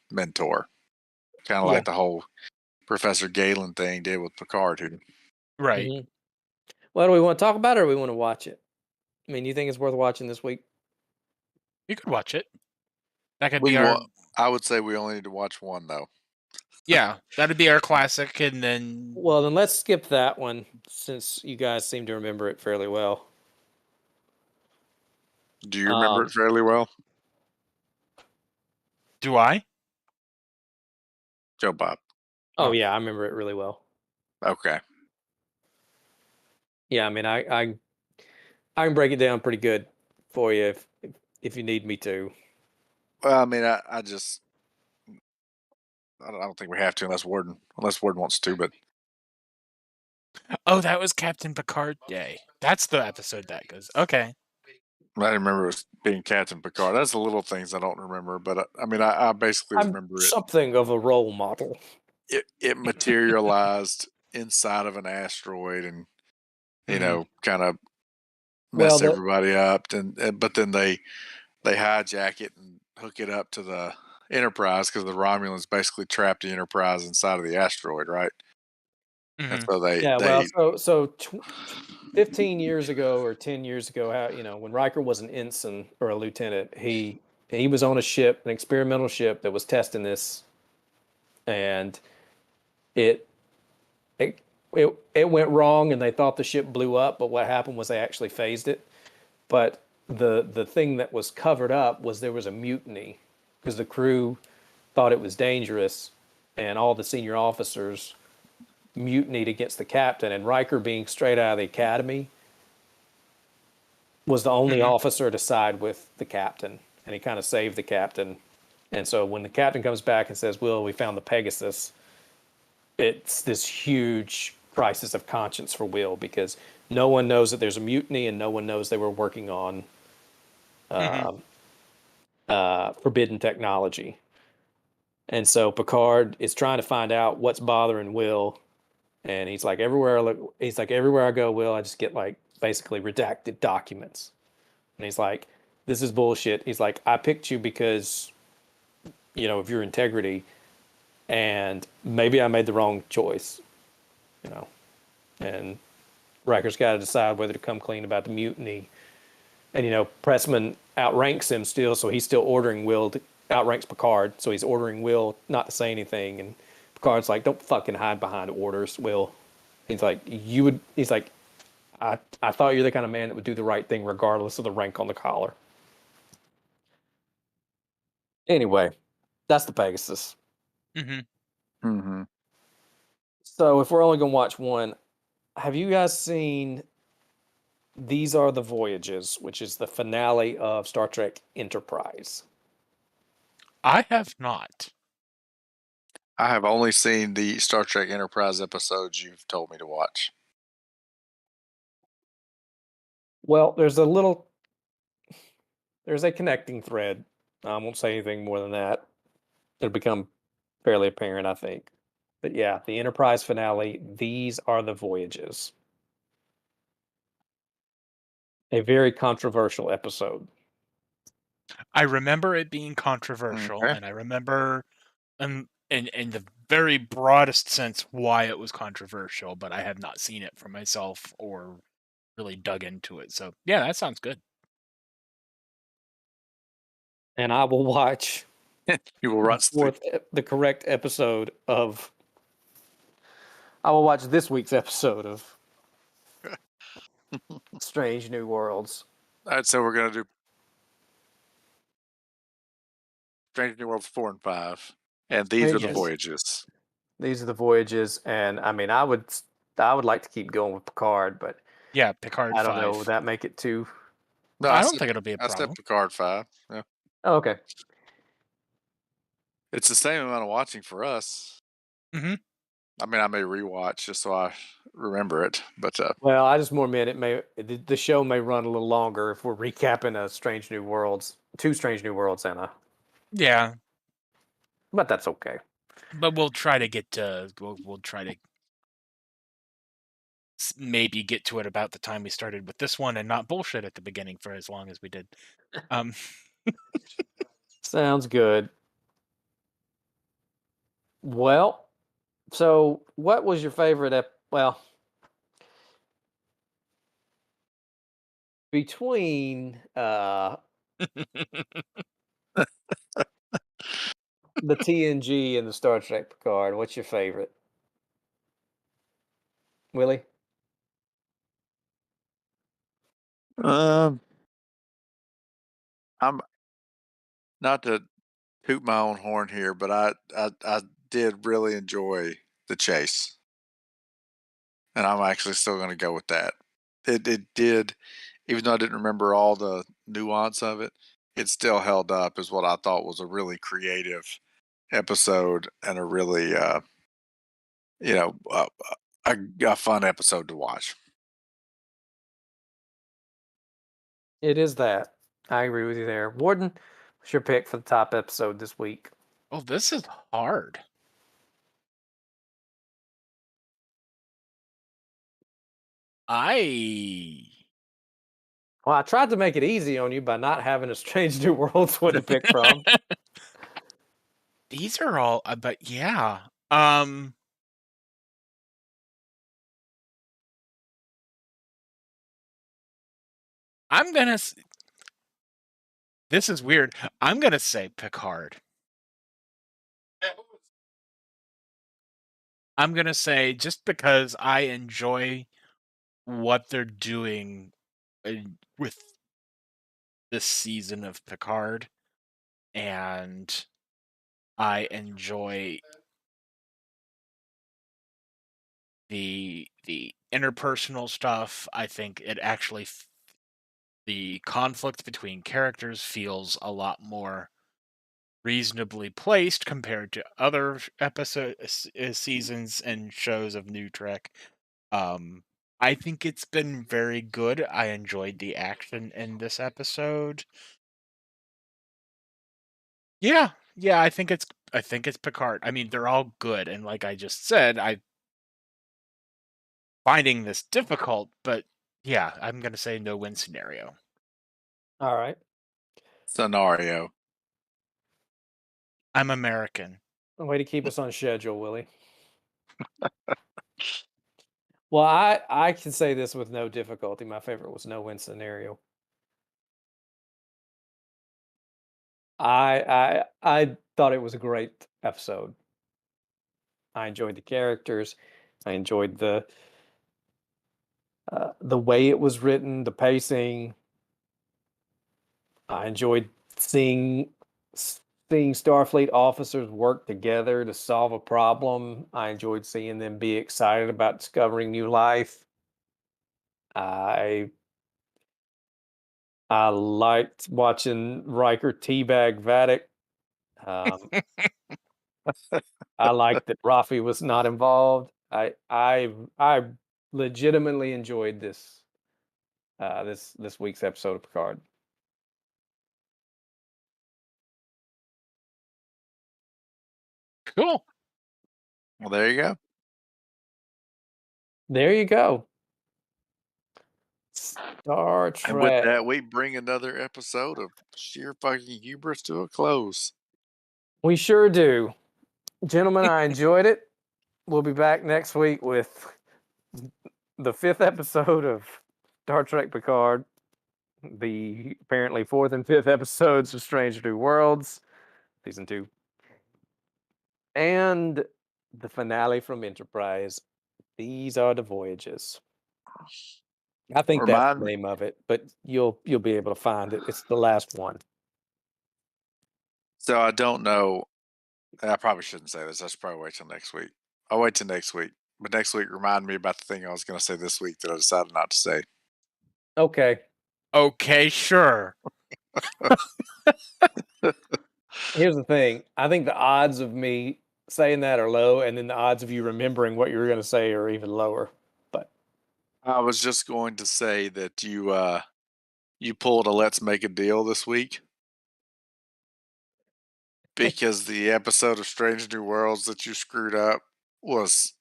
mentor, kind of like the whole Professor Galen thing did with Picard. Right. Well, do we want to talk about it or we want to watch it? I mean, you think it's worth watching this week? You could watch it. That could be our. I would say we only need to watch one though. Yeah, that'd be our classic, and then. Well, then let's skip that one since you guys seem to remember it fairly well. Do you remember it fairly well? Do I? Joe Bob. Oh yeah, I remember it really well. Okay. Yeah, I mean, I can break it down pretty good for you if you need me to. Well, I mean, I don't think we have to unless Warden wants to, but. Oh, that was Captain Picard Day. That's the episode that goes. Okay. I remember it was being Captain Picard. That's the little things I don't remember, but I mean, I basically I'm remember it. something of a role model. It materialized inside of an asteroid and kind of Well, mess everybody up. But then they hijack it and hook it up to the Enterprise because the Romulans basically trapped the Enterprise inside of the asteroid, right? And so yeah, well, they 15 years ago or 10 years ago, when Riker was an ensign or a lieutenant, he was on a ship, an experimental ship that was testing this, and it it it went wrong, and they thought the ship blew up, but what happened was they actually phased it. But the thing that was covered up was there was a mutiny because the crew thought it was dangerous, and all the senior officers mutinied against the captain. And Riker, being straight out of the academy, was the only officer to side with the captain, and he kind of saved the captain. And so when the captain comes back and says, "Will, we found the Pegasus," it's this huge crisis of conscience for Will because no one knows that there's a mutiny and no one knows they were working on forbidden technology. And so Picard is trying to find out what's bothering Will, and he's like, everywhere I go, Will, I just get like basically redacted documents. And he's like, this is bullshit. He's like, I picked you because of your integrity, and maybe I made the wrong choice, and Riker's got to decide whether to come clean about the mutiny. And Pressman outranks him still, so he's still ordering Will to outranks Picard, so he's ordering Will not to say anything. And Picard's like, "Don't fucking hide behind orders, Will." He's like, "You would." He's like, "I thought you're the kind of man that would do the right thing regardless of the rank on the collar." Anyway, that's the Pegasus. mm-hmm. So if we're only gonna watch one, have you guys seen These Are the Voyages, which is the finale of Star Trek Enterprise? I have not. I have only seen the Star Trek Enterprise episodes you've told me to watch. Well, there's a connecting thread. I won't say anything more than that. It'll become fairly apparent, I think. But yeah, the Enterprise finale, These Are the Voyages. A very controversial episode. I remember it being controversial, Okay. and I remember in the very broadest sense why it was controversial, but I have not seen it for myself or really dug into it. So yeah, that sounds good. And I will watch You will run the correct episode of. I will watch this week's episode of Strange New Worlds. All right, so we're gonna do Strange New Worlds 4 and 5, and these are the Yes. voyages. These are the voyages, and I mean, I would like to keep going with Picard, but Yeah, Picard I don't 5. know. Would that make it too? No, I don't think it'll be a I problem. said Picard 5. Yeah. Oh, okay. It's the same amount of watching for us. Mm-hmm. I mean, I may rewatch just so I remember it, but Well, I just more meant the show may run a little longer if we're recapping a two Strange New Worlds, Yeah, but that's okay. but we'll try to get to we'll try to maybe get to it about the time we started with this one and not bullshit at the beginning for as long as we did. Sounds good. Well, so what was your favorite well, between the TNG and the Star Trek Picard, what's your favorite? Willie? um, I'm not to toot my own horn here, but I did really enjoy the chase, and I'm actually still going to go with that. It did, even though I didn't remember all the nuance of it, it still held up as what I thought was a really creative episode and a really you know a fun episode to watch. It is that. I agree with you there. Warden, what's your pick for the top episode this week? Oh, this is hard. Well, I tried to make it easy on you by not having a Strange New Worlds one to pick from. These are all, but yeah. I'm gonna. This is weird. I'm gonna say Picard. I'm gonna say just because I enjoy what they're doing with this season of Picard, and I enjoy the interpersonal stuff. I think it actually the conflict between characters feels a lot more reasonably placed compared to other seasons and shows of New Trek. I think it's been very good. I enjoyed the action in this episode. Yeah, I think it's Picard. I mean, they're all good, and like I just said, I'm finding this difficult, but yeah, I'm gonna say no win scenario. All right. Scenario. I'm American. Way to keep us on schedule, Willie. Well, I can say this with no difficulty. My favorite was no win scenario. I thought it was a great episode. I enjoyed the characters. I enjoyed the way it was written, the pacing. I enjoyed seeing Starfleet officers work together to solve a problem. I enjoyed seeing them be excited about discovering new life. I liked watching Riker teabag Vadic. I liked that Rafi was not involved. I legitimately enjoyed this this week's episode of Picard. Cool. Well, there you go. There you go. Star Trek. And with that, we bring another episode of sheer fucking hubris to a close. We sure do. Gentlemen, I enjoyed it. We'll be back next week with the 5th episode of Star Trek Picard, the apparently 4th and 5th episodes of Strange New Worlds, season 2, and the finale from Enterprise. These are the voyages. I think that's the name of it, but you'll be able to find it. It's the last one. So I don't know. I probably shouldn't say this. I should probably wait till next week. I'll wait till next week. But next week, remind me about the thing I was going to say this week that I decided not to say. Okay. Okay, sure. Here's the thing. I think the odds of me saying that are low, and then the odds of you remembering what you were going to say are even lower. But I was just going to say that you pulled a let's make a deal this week. Because the episode of Strange New Worlds that you screwed up was,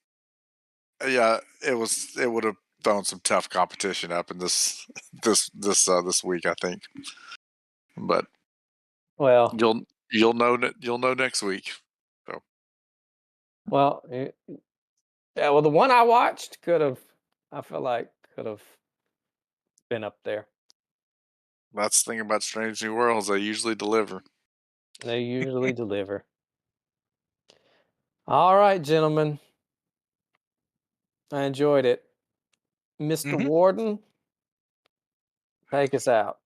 yeah, it would have thrown some tough competition up in this week, I think. But well, you'll know next week. So well, yeah. Well, the one I watched I feel like could have been up there. that's the thing about Strange New Worlds; they usually deliver. They usually deliver. All right, gentlemen. I enjoyed it. Mr. Warden, take us out.